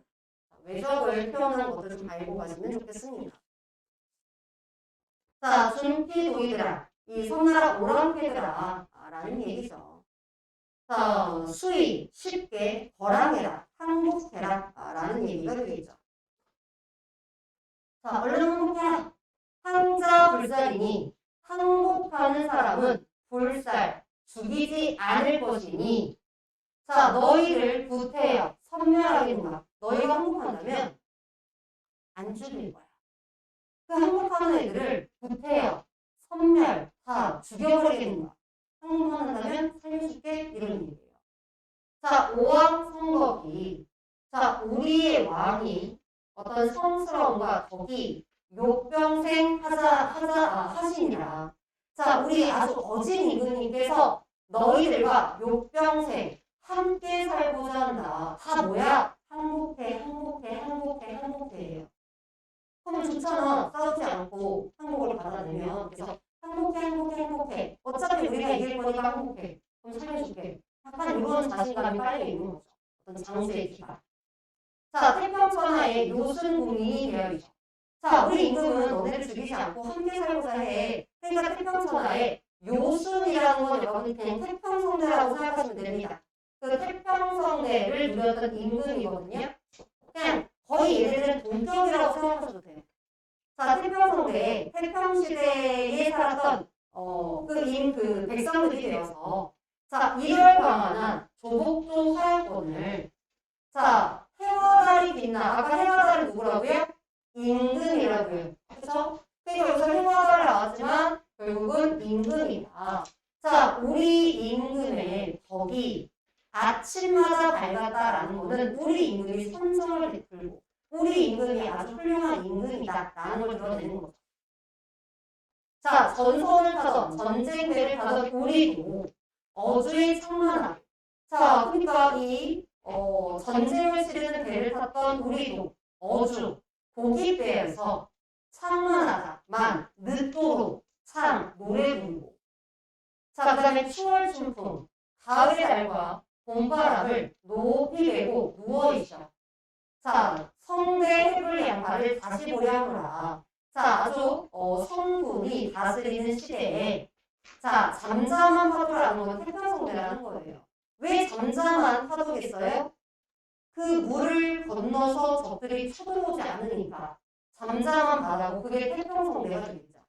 외적을 표현하는 것도 좀 알고 가시면 좋겠습니다. 자, 준피도이들아, 이 섬나라 오랑캐들아 라는 얘기죠. 자, 수위 쉽게 거랑해라, 항복해라 라는 얘기가 되겠죠. 자, 얼른 항복해라. 항자 불살이니 항복하는 사람은 불살, 죽이지 않을 것이니 자, 너희를 구태여 섬멸하겠노라. 너희가 항복한다면 안 죽일 거야. 그 항복하는 애들을 구태여 섬멸, 다 죽여버리겠노라. 항복한다면 살려줄게 이런 얘기예요. 자, 오왕 성거기. 자, 우리의 왕이 어떤 성스러움과 덕이 욕병생 하시니라. 자, 우리 아주 어진 임금님께서 너희들과 욕병생 함께 살고자 한다. 다 뭐야? 항복해예요. 그러면 좋잖아. 싸우지 않고 항복을 받아내면. 그래서 항복해. 어차피 우리가 이길 거니까 항복해. 그럼 살려줄게. 약간 이런 자신감이 깔려 있는 거죠. 어떤 장수의 기가. 자, 태평천하에 요순국민이 되어 있죠. 자, 우리 임금은 너네를 죽이지 않고 함께 살고자 해. 그러니까 태평천하에 요순이라는 건 여러분 그냥 태평성대라고 생각하시면 됩니다. 그 태평성대를 누렸던 임금이거든요. 그냥 거의 얘네들은 동격이라고 생각하셔도 돼요. 자, 태평성대에 태평시대에 살았던 그 백성들이 되어서 자, 일월광환한 조복조 화약권을 자, 해와달이 빛나. 아까 해와달은 누구라고요? 임금이라고요. 그쵸? 그러니까 여기서 해와달이 나왔지만 결국은 임금이다. 자, 우리 임금의 덕이 아침마다 밝았다라는 것은 우리 임금이 선성을 베풀고 우리 임금이 아주 훌륭한 임금이다라는 걸 드러내는 거죠. 자, 전선을 타던 전쟁배를 타던 우리도 어주의 창만하게. 자, 그러니까 이 전쟁을 치르는 배를 탔던 우리도 어주, 고깃배에서 창만하다, 늦도록, 노래 부르고. 자, 그 다음에 추월 춘풍, 가을의 달과 봄바람을 높이 베고 누워있어. 자, 성대 해불 양파를 다시 보려 하노라. 자, 아주 성군이 다스리는 시대에 자, 잠잠한 파도라는 건 태평성대라는 거예요. 왜 잠잠한 파도겠어요? 그 물을 건너서 적들이 쳐들어오지 않으니까 잠잠한 바다고 그게 태평성대가 되겠죠.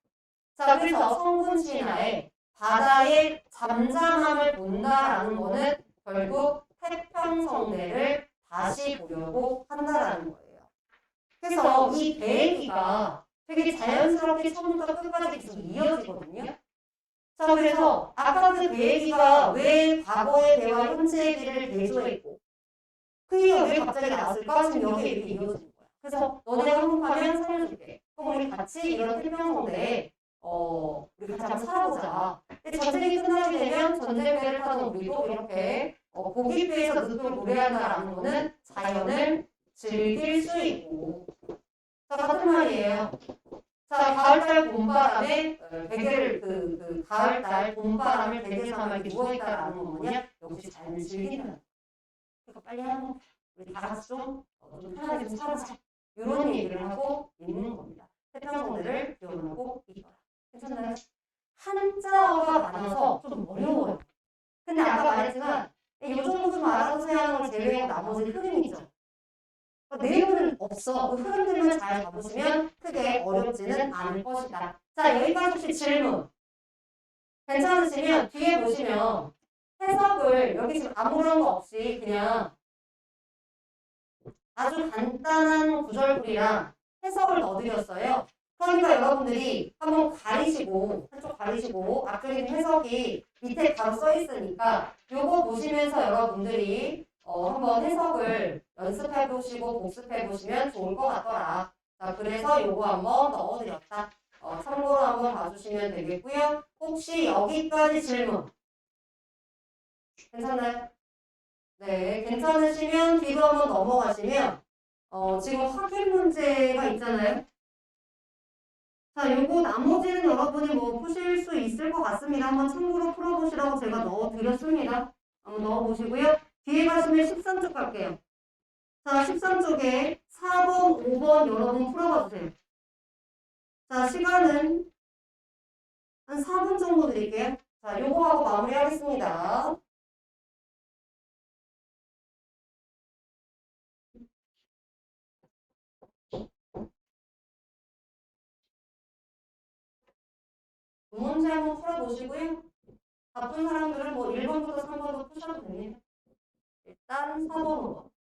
자, 그래서 성군 신화에 바다의 잠잠함을 본다라는 거는 결국 태평성대를 다시 보려고 한다라는 거예요. 그래서 이 배얘기가 되게 자연스럽게 처음부터 끝까지 계속 이어지거든요. 자, 그래서 아까 그 배얘기가 왜 과거의 배와 현재의 배를 대조했고 그 얘기가 왜 갑자기 나왔을까? 지금 여기에 이렇게 이어지는 거야. 그래서 너네가 한국하면 살려줄게. 그럼 우리 같이 이런 태평성대에 우리 같이 한번 살아보자. 근데 전쟁이 끝나게 되면 전쟁배를 타던 우리도 이렇게 고깃배에서 늦도록 노래한다라는 거는 자연을 즐길 수 있고 자, 같은 말이에요. 자, 가을달 봄바람에 베개를 가을달 봄바람을 베개 삼아 이렇게 누워있다라는 건 뭐냐? 역시 자연을 즐긴다는 거. 그러니까 빨리 하는 거. 우리 다 같이 좀 편하게 좀 살아보자. 이런 얘기를 하고 있는 겁니다. 태평성대를 기원하고 있더라. 괜찮나요? 한자어가 많아서 좀 어려워요. 근데 아까 말했지만 이 정도 좀 알아두세요 하는 걸 제외하고 나머지 흐름이죠. 내용은 없어. 그 흐름들만 잘 잡으시면 크게 어렵지는 않을 것이다. 자, 여기까지 혹시 질문 괜찮으시면 뒤에 보시면 해석을 여기 지금 아무런 거 없이 그냥 아주 간단한 구절풀이랑 해석을 넣어드렸어요. 그러니까 여러분들이 한번 가리시고 한쪽 가리시고 앞쪽에 해석이 밑에 바로 써 있으니까 요거 보시면서 여러분들이 한번 해석을 연습해 보시고 복습해 보시면 좋을 것 같더라. 자, 그래서 요거 한번 넣어드렸다. 참고로 한번 봐주시면 되겠고요. 혹시 여기까지 질문 괜찮나요? 네, 괜찮으시면 뒤로 한번 넘어가시면 지금 확인 문제가 있잖아요. 자, 요거 나머지는 여러분이 뭐 푸실 수 있을 것 같습니다. 한번 참고로 풀어보시라고 제가 넣어드렸습니다. 한번 넣어보시고요. 뒤에 가시면 13쪽 갈게요. 자, 13쪽에 4번, 5번 여러분 풀어봐 주세요. 자, 시간은 한 4분 정도 드릴게요. 자, 요거 하고 마무리하겠습니다. 두 문제 한번 풀어보시고요. 바쁜 사람들은 뭐 1번부터 3번도 푸셔도 됩니다. 일단 4번, 5번.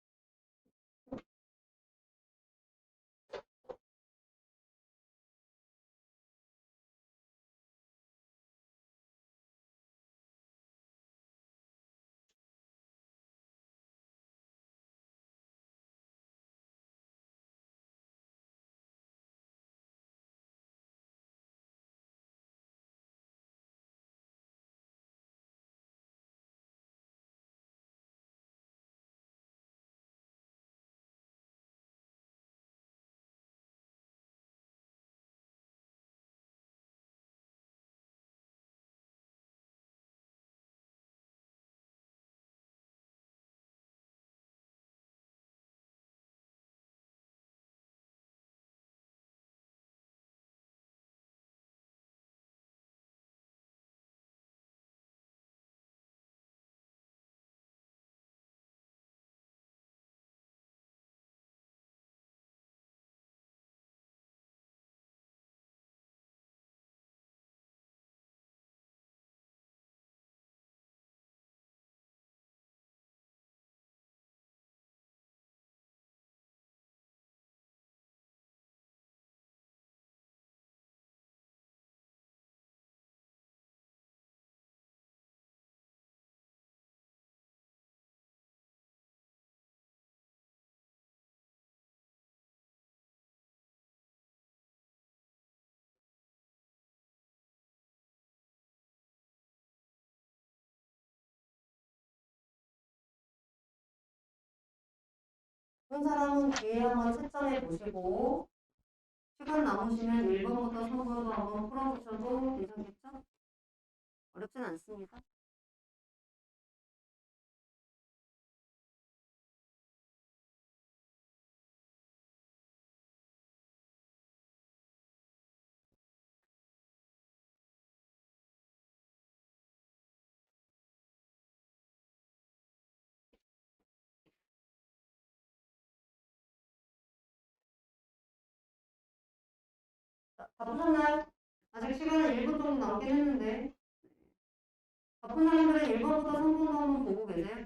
한 사람은 뒤에 한번 채점해 보시고 시간 남으시면 1번부터 3번도 한번 풀어보셔도 괜찮겠죠? 어렵진 않습니다. 다 푸셨나요? 아직 시간은 1분 정도 남긴 했는데 다 푼 사람들은 1번부터 3번도 한번 보고 계세요?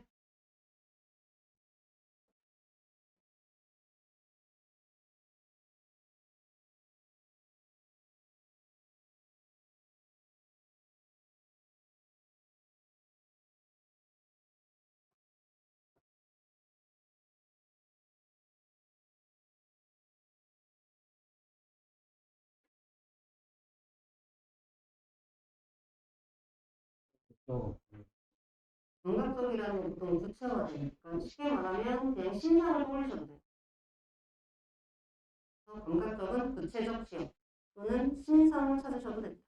또 감각적이라는 건 보통 구체화되니까 쉽게 말하면 그냥 심사를 떠올리셔도 돼요. 그래서 감각적은 구체적 시험 또는 심상을 찾으셔도 됩니다.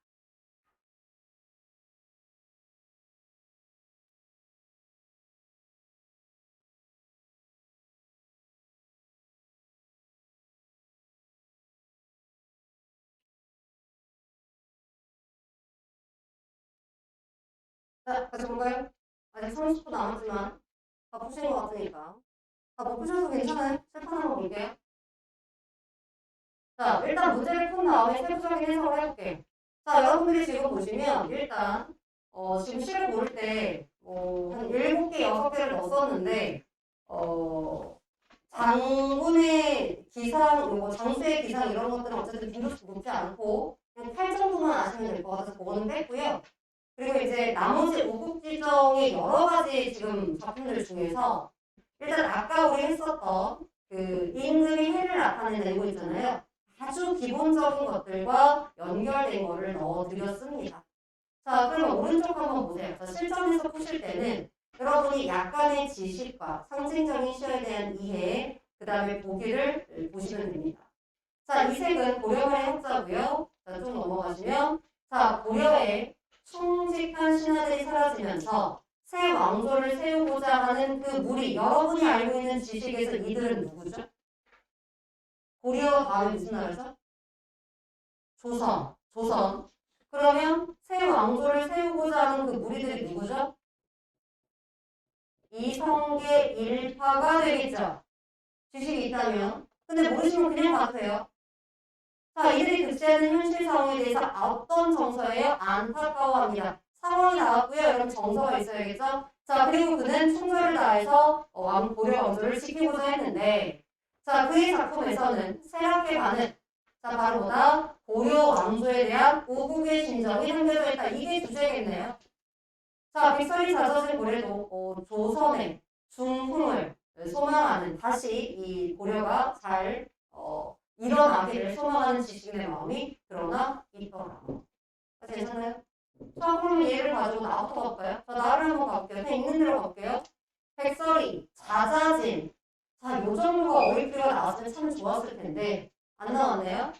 자, 같이 볼까요? 아직 30분 남았지만 다 푸신 것 같으니까 다 못 푸셔도 괜찮아요. 실판 한번 볼게요. 자, 일단 문제를 푼 다음에 세부적인 해석을 해볼게요. 자, 여러분들이 지금 보시면 일단 지금 시를 고를 때 한 7개, 6개를 넣었었는데 장군의 기상, 장수의 기상 이런 것들은 어쨌든 빈도수 높지 않고 그냥 8 정도만 아시면 될 것 같아서 그거는 뺐고요. 그리고 이제 나머지 우국지정의 여러 가지 지금 작품들 중에서 일단 아까 우리 했었던 그 임금이 해를 나타내는 이거 있잖아요. 아주 기본적인 것들과 연결된 거를 넣어드렸습니다. 자, 그러면 오른쪽 한번 보세요. 자, 실전에서 푸실 때는 여러분이 약간의 지식과 상징적인 시에 대한 이해, 그 다음에 보기를 보시면 됩니다. 자, 이 색은 고려말의 학자고요. 자, 좀 넘어가시면 자, 고려의 충직한 신하들이 사라지면서 새 왕조를 세우고자 하는 그 무리, 여러분이 알고 있는 지식에서 이들은 누구죠? 고려 다음에 무슨 나라죠? 조선. 조선. 그러면 새 왕조를 세우고자 하는 그 무리들이 누구죠? 이성계 일파가 되겠죠. 지식이 있다면. 근데 모르시면 그냥 가도 돼요. 자, 이들이 급제하는 현실 상황에 대해서 어떤 정서예요? 안타까워합니다. 상황이 나왔고요. 여러분 정서가 있어야겠죠? 자, 그리고 그는 충절을 다해서 고려 왕조를 지키고자 했는데 자, 그의 작품에서는 세락해 가는 자, 바로 뭐다? 고려 왕조에 대한 오국의 심정이 담겨져 있다. 이게 주제겠네요. 자, 빅설이 잦아진 고려도 조선의 중흥을 소망하는 다시 이 고려가 잘 일어나기를 소망하는 지식인의 마음이 드러나 있더라. 괜찮아요? 자, 그럼 얘를 가지고 나부터 가볼까요? 자, 나를 한번 가볼게요. 그냥 있는 대로 가볼게요. 백설이, 잦아진. 자, 요 정도가 어휘표가 나왔으면 참 좋았을 텐데 안 나왔네요.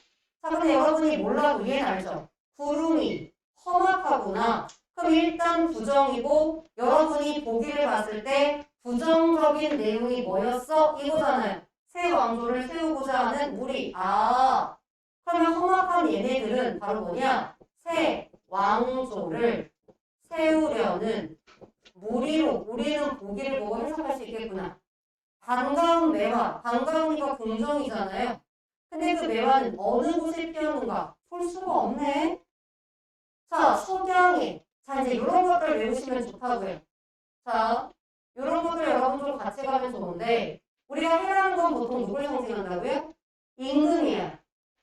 자, 근데 여러분이 몰라도 이해는 알죠? 구름이 험악하구나. 그럼 일단 부정이고 여러분이 보기를 봤을 때 부정적인 내용이 뭐였어? 이거잖아요. 새 왕조를 세우고자 하는 무리. 아, 그러면 험악한 얘네들은 바로 뭐냐? 새 왕조를 세우려는 무리로 우리는 보기를 보고 해석할 수 있겠구나. 반가운 매화, 반가우니까 긍정이잖아요. 근데 그 매화는 어느 곳에 피었는가? 볼 수가 없네. 자, 석양에. 자, 이제 이런 것들 외우시면 좋다고요. 자, 이런 것들 여러분 좀 같이 가면 좋은데 우리가 해라는 건 보통 누굴 상징한다고요? 임금이야.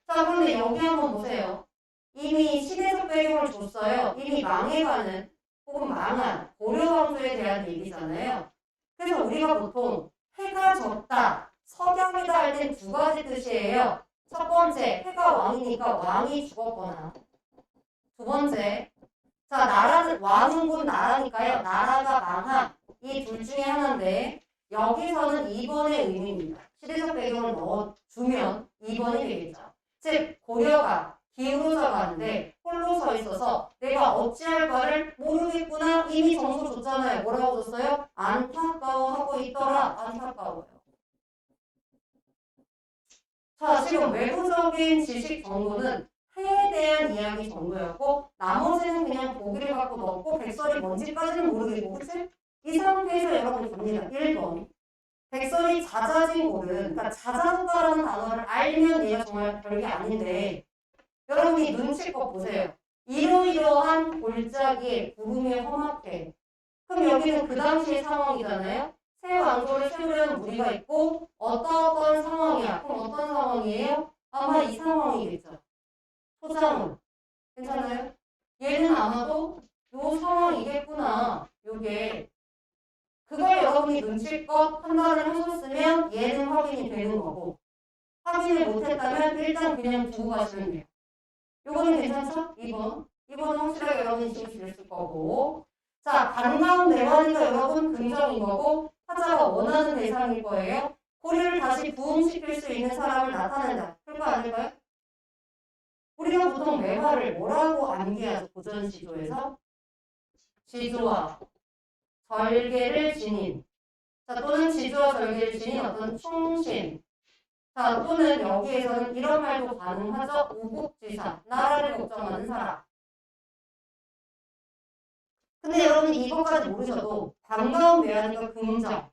자, 그런데 여기 한번 보세요. 이미 시대적 배경을 줬어요. 이미 망해가는 혹은 망한 고려 왕조에 대한 얘기잖아요. 그래서 우리가 보통 해가 졌다, 석양이다 할 땐 두 가지 뜻이에요. 첫 번째, 해가 왕이니까 왕이 죽었거나. 두 번째, 자, 나라는, 왕은 곧 나라니까요. 나라가 망한 이 둘 중에 하나인데 여기서는 2번의 의미입니다. 시대적 배경을 넣어주면 2번이 되겠죠. 즉, 고려가 기울어져 가는데 홀로 서 있어서 내가 어찌할 바를 모르겠구나. 이미 정서 줬잖아요. 뭐라고 줬어요? 안타까워하고 있더라. 안타까워요. 자, 지금 외부적인 지식 정도는 해에 대한 이야기 정도였고 나머지는 그냥 보기를 갖고 넣고 백설이 뭔지까지는 모르겠고 그치? 이 상태에서 여러분이 갑니다. 1번 백설이 잦아진 골은 그러니까 잦아졌다라는 단어를 알면 얘가 정말 별게 아닌데 여러분이 눈치껏 보세요. 이러이러한 골짜기에 구름이 험악해. 그럼 여기는 그 당시의 상황이잖아요. 새 왕조를 세우려는 무리가 있고 어떤 상황이야? 그럼 어떤 상황이에요? 아마 이 상황이겠죠. 소장은. 괜찮아요? 얘는 아마도 요 상황이겠구나. 요게. 그걸 여러분이 눈치껏 판단을 하셨으면 얘는 확인이 되는 거고 확인을 못했다면 일단 그냥 두고 가시면 돼요. 요거는 괜찮죠? 2번. 2번은 확실하게 여러분이 지금 주셨을 거고 자, 반가운 대화니까 여러분 긍정인 거고 타자가 원하는 대상일 거예요. 고리를 다시 부흥시킬 수 있는 사람을 나타낸다. 그런 거 아닐까요? 우리가 보통 매화를 뭐라고 암기하죠? 고전 시조에서? 지조와 절개를 지닌 자, 또는 지조와 절개를 지닌 어떤 충신 자, 또는 여기에서는 이런 말도 가능하죠? 우국지사, 나라를 걱정하는 사람. 근데 여러분 이것까지 모르셔도 반가운 매화니까 긍정.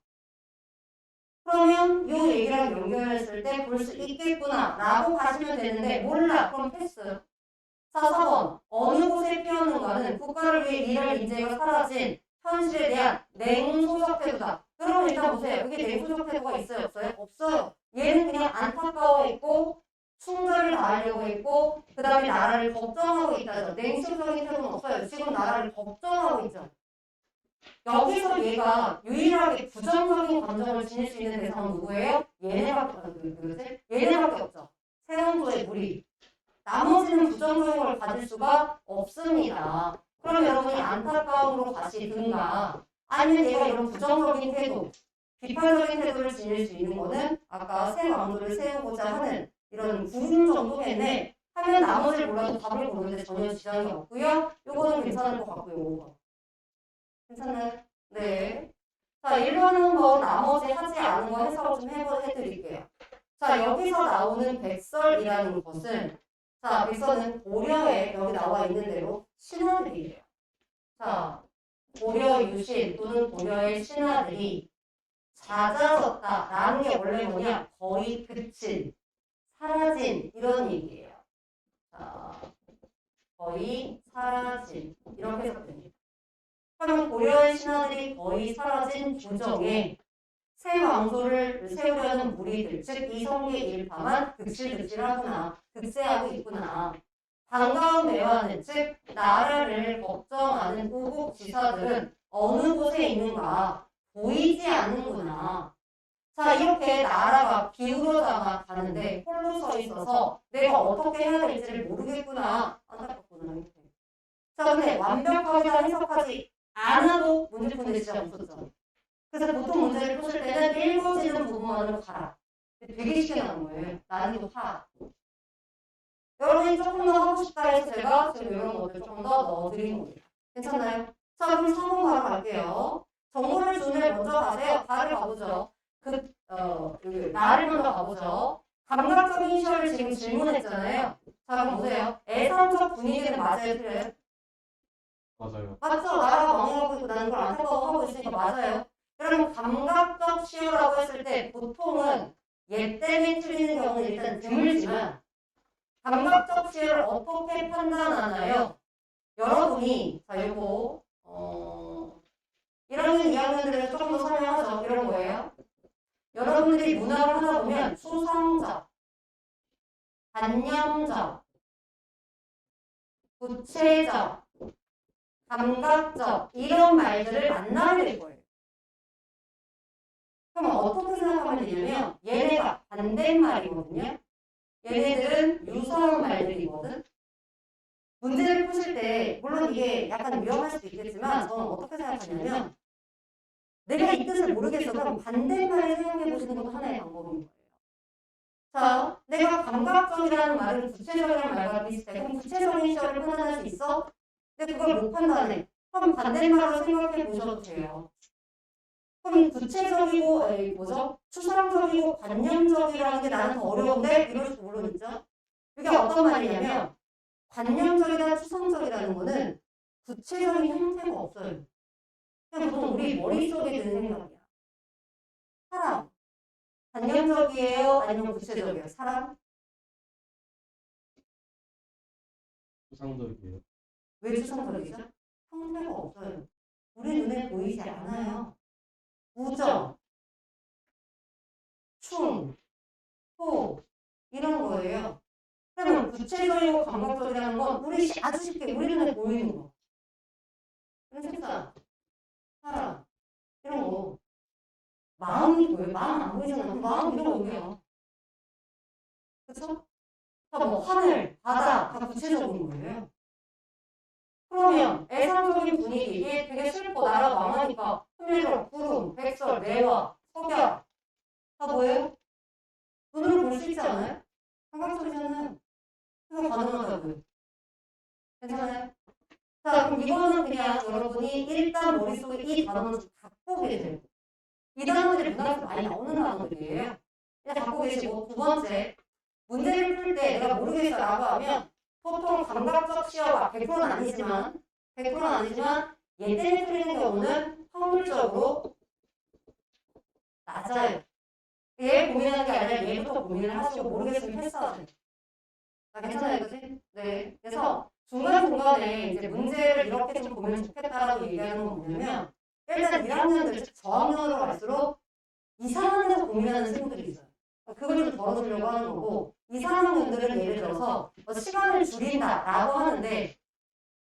그러면 이 얘기랑 연결했을 때 볼 수 있겠구나 라고 가시면 되는데 몰라. 그럼 패스. 자, 4번. 어느 곳에 피었는가는 국가를 위해 일할 인재가 사라진 현실에 대한 냉소적 태도다. 그러면 일단 보세요. 여기 냉소적 태도가 있어요? 없어요? 없어요. 얘는 그냥 안타까워했고 충절을 다하려고 했고 그 다음에 나라를 걱정하고 있다죠. 냉소적인 태도는 없어요. 지금 나라를 걱정하고 있죠. 여기서 얘가 유일하게 부정적인 감정을 지닐 수 있는 대상은 누구예요? 얘네밖에 없죠. 세왕조의 무리. 나머지는 부정적인 걸 가질 수가 없습니다. 그럼 여러분이 안타까움으로 가시든가 아니면 얘가 이런 부정적인 태도, 비판적인 태도를 지닐 수 있는 거는 아까 새 왕조를 세우고자 하는 이런 구름 정도겠네 하면 나머지를 몰라도 답을 고르는데 전혀 지장이 없고요. 요거는 괜찮을 것 같고요. 5번. 괜찮나요? 네. 자, 1번은 뭐 나머지 하지 않은 거 해석을 좀 해드릴게요. 자, 여기서 나오는 백설이라는 것은 자, 백설은 고려에 여기 나와 있는 대로 신하들이에요. 자, 고려 유신 또는 고려의 신하들이 잦아졌다라는 게 원래 뭐냐? 거의 그친, 사라진 이런 얘기예요. 자, 거의 사라진 이렇게 해석됩니다. 그러면 고려의 신하들이 거의 사라진 부정에 새 왕조를 세우려는 무리들, 즉 이성계 일파만 득실득실하구나, 득세하고 있구나. 반가운 매화는 즉 나라를 걱정하는 우국지사들은 어느 곳에 있는가 보이지 않는구나. 자, 이렇게 나라가 기울어져 가는데 홀로 서 있어서 내가 어떻게 해야 될지를 모르겠구나. 안타깝구나. 이렇게. 자, 근데 완벽하게 다 해석하지 않아도 문제 푸는 데 진짜 없었죠. 그래서 보통 문제를 푸실 때는 읽어지는 부분만으로 가라. 되게 쉽게 나온 거예요. 난이도 하. 여러분이 조금 더 하고 싶다 해서 제가 지금 이런 것들 조금 더 넣어드린 겁니다. 괜찮나요? 자, 그럼 3번 바로 갈게요. 정보를 주면 먼저 가세요. 나를 가보죠. 나를 먼저 가보죠. 감각적인 시험을 지금 질문했잖아요. 자, 그럼 보세요. 애상적 분위기는 맞아요, 틀려요? 맞아요. 맞죠? 나라가 망해가고 있고 나는 그걸 안타까워하고 있으니까 맞아요. 그럼 감각적 시효라고 했을 때 보통은 얘 때문에 틀리는 경우는 일단 드물지만 감각적 시효를 어떻게 판단하나요? 여러분이 자 요거 1학년 2학년들은 조금 더 설명하죠. 이런 거예요. 여러분들이 문학을 하다 보면 추상적, 관념적, 구체적, 감각적 이런 말들을 만나게 될 거예요. 그럼 어떻게 생각하면 되냐면 얘네가 반대말이거든요. 얘네들은 유사한 말들이거든. 문제를 푸실 때 물론 이게 약간 위험할 수도 있겠지만 저는 어떻게 생각하냐면 내가 이 뜻을 모르겠어. 그럼 반대말을 생각해 보시는 것도 하나의 방법인 거예요. 자, 내가 감각적이라는 말은 구체적이라는 말과 비슷해. 그럼 구체적인 시험을 판단할 수 있어? 근데 그걸 못 판단해. 그럼 반대말로 생각해 보셔도 돼요. 그럼 구체적이고, 추상적이고 관념적이라는 게 나는 더 어려운데? 이럴 수도 물론 있죠. 이게 어떤 말이냐면, 관념적이나 추상적이라는 거는 구체적인 형태가 없어요. 그냥 보통 우리 머릿속에 드는 생각이야. 사람. 관념적이에요? 아니면 구체적이에요? 사람? 추상적이에요. 왜 추상적이죠? 형태가 없어요. 우리 눈에 보이지 않아요. 우정, 충, 소 이런 거예요. 그러면 구체적이고 감각적이라는 건 우리 아주 쉽게 우리 눈에 보이는 거. 색상, 사람 이런 거. 마음이 보여요. 마음 안 보이잖아요. 그럼 마음 이런 거 뭐예요? 그쵸? 뭐 하늘, 바다 다 구체적인 거예요. 그러면 애상적인 분위기 이게 되게 슬퍼 나라 망하니까 소멸, 구름, 백설, 매화, 석양 다 뭐예요? 눈으로 볼 수 있지 않아요? 감각적이잖아요. 그거 가능하다고요. 괜찮아요? 자 그럼 이거는 그냥 여러분이 일단 머릿속에 이 단어는 좀 갖고 계세요. 이 단어들이 문학에서 많이 나오는 단어들이에요. 그냥 갖고 계시고 두 번째 문제를 풀 때 내가 모르겠어 라고 하면 보통 감각적 시야가 100%는 아니지만 얘 때문에 틀리는 경우는 확률적으로 낮아요. 얘 고민하는 게 아니라 얘부터 고민을 하시고 모르겠으면 패스하세요. 괜찮아요, 그지? 네. 그래서 중간중간에 이제 문제를 이렇게 좀 보면 좋겠다라고 얘기하는 건 뭐냐면 일단 1학년들, 즉 저학년으로 갈수록 이상한 데서 고민하는 친구들이 있어요. 그걸 좀 덜어주려고 하는 거고 이 상황들은 예를 들어서 시간을 줄인다라고 하는데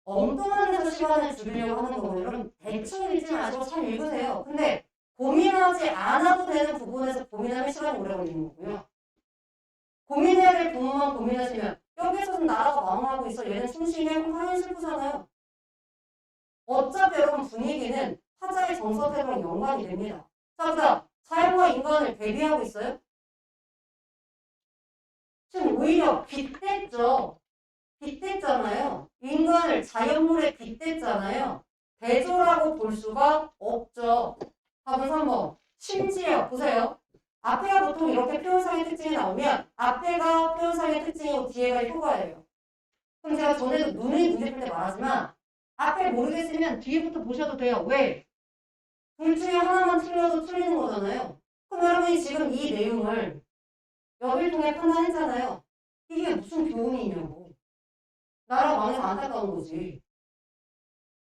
엉뚱한 데서 시간을 줄이려고 하는 거고 여러분 대충 읽지 마시고 잘 읽으세요. 근데 고민하지 않아도 되는 부분에서 고민하면 시간이 오래 걸리는 거고요. 고민해야 될 부분만 고민하시면 여기서는 나라가 망하고 있어. 얘는 충실해. 당연히 슬프잖아요. 어차피 여러분 분위기는 화자의 정서태도랑 연관이 됩니다. 자, 그다음 자연과 인간을 대비하고 있어요? 지금 오히려 빗댔죠. 빗댔잖아요. 인간을 자연물에 빗댔잖아요. 대조라고 볼 수가 없죠. 답은 3번. 심지어 보세요. 앞에가 보통 이렇게 표현상의 특징이 나오면 앞에가 표현상의 특징이고 뒤에가 효과예요. 그럼 제가 전에도 문제 풀 때 말하지만 앞에 모르겠으면 뒤에부터 보셔도 돼요. 왜? 둘 중에 하나만 틀려도 틀리는 거잖아요. 그럼 여러분이 지금 이 내용을 여길 통해 판단했잖아요. 이게 무슨 교훈이 있냐고. 나라 망해서 안타까운 거지.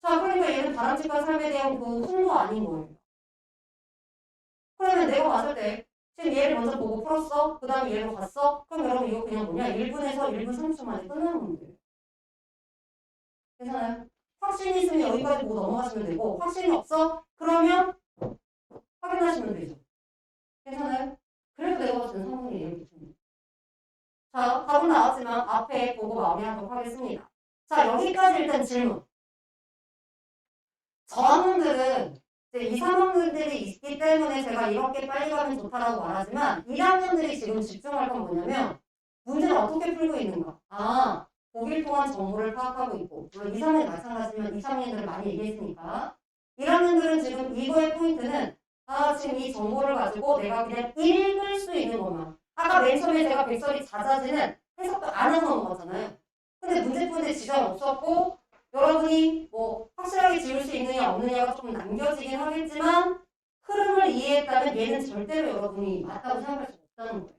자, 그러니까 얘는 바람직한 삶에 대한 그 홍보 아닌 거예요. 그러면 내가 봤을 때 지금 얘를 먼저 보고 풀었어? 그 다음에 얘로 갔어? 그럼 여러분 이거 그냥 뭐냐? 1분에서 1분 30초 만에 끝나는 건데. 괜찮아요? 확신이 있으면 여기까지 보고 넘어가시면 되고 확신이 없어? 그러면 확인하시면 되죠. 괜찮아요? 그래서 내가 봤을 때는 성분이 이렇게 줍니다. 자, 답은 나왔지만 앞에 보고 마무리하도록 하겠습니다. 자, 여기까지 일단 질문. 저학년들은 이제 2, 3학년들이 있기 때문에 제가 이렇게 빨리 가면 좋다라고 말하지만 1학년들이 지금 집중할 건 뭐냐면 문제를 어떻게 풀고 있는가. 아, 보기를 통한 정보를 파악하고 있고 물론 2, 3학년이 마찬가지지만 2, 3학년들은 많이 얘기했으니까 1학년들은 지금 이거의 포인트는 지금 이 정보를 가지고 내가 그냥 읽을 수 있는 것만. 아까 맨 처음에 제가 백설이 잦아지는 해석도 안 하고 넘어갔잖아요. 근데 문제 푸는데 지장 없었고 여러분이 뭐 확실하게 지울 수 있느냐 없느냐가 조금 남겨지긴 하겠지만 흐름을 이해했다면 얘는 절대로 여러분이 맞다고 생각할 수 없다는 거예요.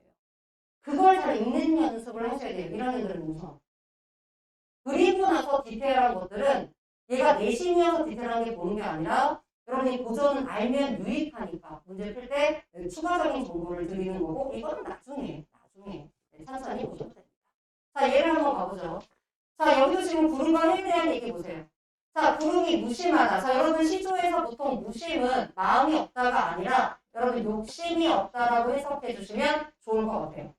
그걸 잘 읽는 연습을 하셔야 돼요. 1학년들은 우선. 그리고 나서 디테일한 것들은 얘가 내신이어서 디테일한 게 보는 게 아니라 여러분이 고전은 알면 유익하니까 문제 풀 때 추가적인 정보를 드리는 거고 이거는 나중에 천천히 보셔도 됩니다. 자, 예를 한번 가보죠. 자, 여기도 지금 구름과 해에 대한 얘기 보세요. 자, 구름이 무심하다. 자, 여러분 시조에서 보통 무심은 마음이 없다가 아니라 여러분 욕심이 없다라고 해석해 주시면 좋을 것 같아요.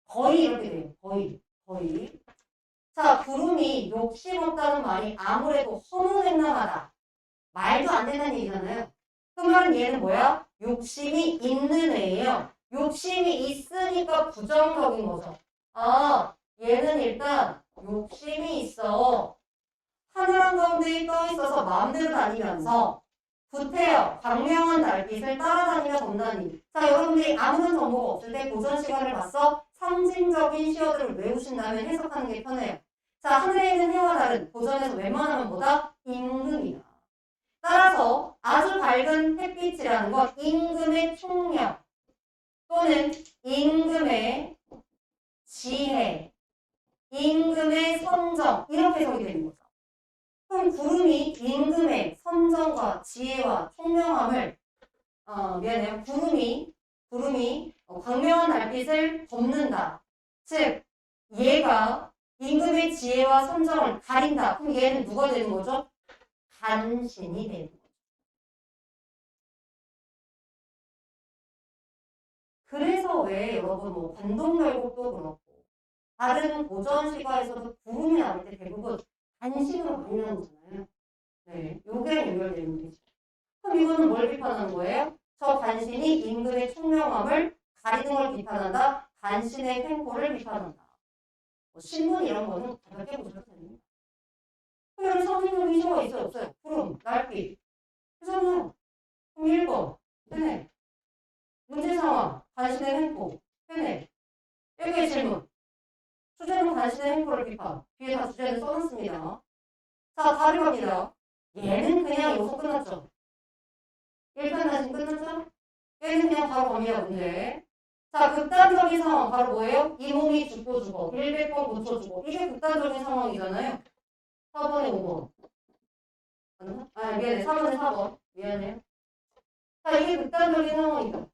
거의 이렇게 돼요. 거의. 자, 구름이 욕심 없다는 말이 아무래도 허무맹랑하다. 말도 안 되는 얘기잖아요. 그 말은 얘는 뭐야? 욕심이 있는 애예요. 욕심이 있으니까 부정적인 거죠. 아, 얘는 일단 욕심이 있어. 하늘 한가운데 떠 있어서 마음대로 다니면서 구태여 광명한 달빛을 따라다니며 걷다니. 자, 여러분들이 아무런 정보가 없을 때 고전 시간을 봐서 상징적인 시어들을 외우신다면 해석하는 게 편해요. 자, 하늘에 있는 해와 달은 고전에서 웬만하면 뭐다? 임금이다. 따라서 아주 밝은 햇빛이라는 건 임금의 총력 또는 임금의 지혜, 임금의 선정 이렇게 해석이 되는 거죠. 그럼 구름이 임금의 선정과 지혜와 총명함을 미안해요. 구름이 광명한 달빛을 덮는다. 즉 얘가 임금의 지혜와 선정을 가린다. 그럼 얘는 누가 되는 거죠? 간신이 되는 거죠. 그래서 왜 여러분 뭐 관동별곡도 그렇고 다른 고전 시가에서도 구름이 나올 때 대부분 간신으로 많이 나오잖아요. 네, 요게 연결되는 문제죠. 그럼 이거는 뭘 비판하는 거예요? 저 간신이 임금의 총명함을 가리는 걸 비판한다. 간신의 횡포를 비판한다. 뭐 신문 이런 거는 가볍게 보셔도 됩니다. 그럼 상징적 이슈가 있어요? 없어요? 구름, 날빛. 그잖아요. 그럼 1번. 되네. 문제 상황. 간신의 횡포. 되네. 여기에 질문. 주제는 간신의 횡포를 비판. 뒤에 다 주제는 써놨습니다. 자, 다리 갑니다. 얘는 그냥 여기서 끝났죠. 1편 단신 끝났죠? 얘는 그냥 바로 갑니다, 문제. 자, 극단적인 상황. 바로 뭐예요? 이 몸이 죽고 죽어. 100번 고쳐주고. 이게 극단적인 상황이잖아요. 4번에 5번. 맞나? 아, 미안해. 4번에 4번. 미안해요. 자, 이게 극단적인 상황이다.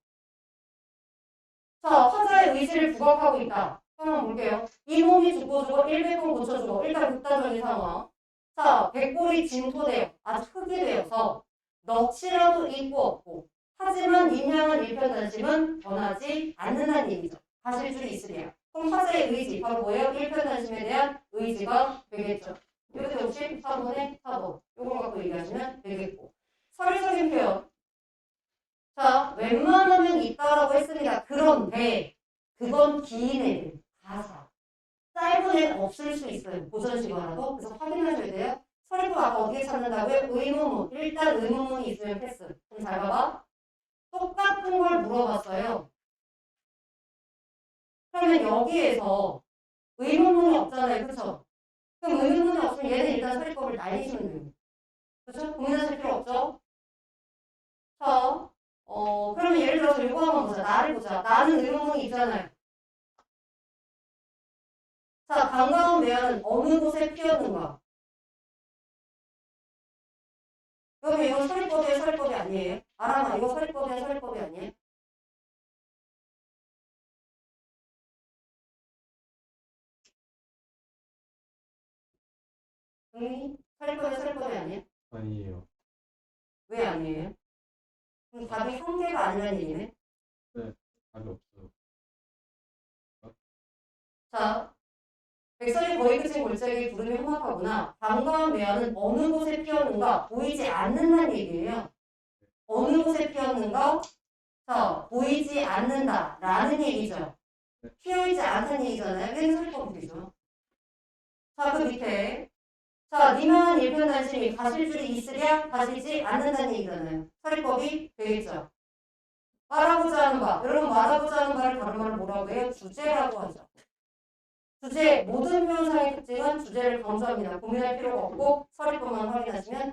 자, 화자의 의지를 부각하고 있다. 한번 볼게요. 이 몸이 죽고 죽어. 100번 고쳐주고. 일단 극단적인 상황. 자, 백골이 진토되어 아주 흙이 되어서 넋이라도 있고 없고 하지만 인양한 일편단심은 변하지 않는다는 얘기죠. 가실 줄이 있으랴. 그럼 화자의 의지 바로 뭐예요? 일편단심에 대한 의지가 되겠죠. 이것도 역시 4번에 4번 이걸 갖고 얘기하시면 되겠고 서류적인 표현 자 웬만하면 있다라고 했습니다. 그런데 그건 기인의 가사 짧은 애는 없을 수 있어요. 고전시가라도. 그래서 확인하셔야 돼요. 서리포 아까 어디에 찾는다고요? 의문문. 일단 의문문이 있으면 패스. 그럼 잘 봐봐. 똑같은 걸 물어봤어요. 그러면 여기에서 의문문이 없잖아요. 그쵸? 그럼 의문문이 없으면 얘는 일단 서리법을 날리시면 돼요. 그쵸? 고민하실 필요 없죠? 자, 그러면 예를 들어서 이거 한번 보자. 나를 보자. 나는 의문문이 있잖아요. 자, 반가운 매화는 어느 곳에 피었는가? 그러면 이거 서리법이에요? 서리법이 아니에요? 알아봐. 이거 서리법이에요? 서리법이 아니에요? 서리법이에요? 서리법이 아니에요? 아니에요. 왜 아니에요? 그럼 답이 한 개가 아니라는 얘기네? 네, 답이 없어요. 자, 백설이 거의 그친 골짜기 구름이 험악하구나. 반가운 매화는 어느 곳에 피었는가? 보이지 않는다는 얘기예요. 어느 곳에 피었는가? 자, 보이지 않는다. 라는 얘기죠. 피어있지 않다는 얘기잖아요. 얘는 서리법이죠. 자, 그 밑에. 자, 니만 일편단심이 가실 줄이 있으랴 가시지 않는다는 얘기잖아요. 서리법이 되겠죠. 말하고자 하는 바. 여러분 말하고자 하는 바를 다른 말로 뭐라고 해요? 주제라고 하죠. 주제, 모든 표현상의 특징은 주제를 강조합니다. 고민할 필요가 없고 서리법만 확인하시면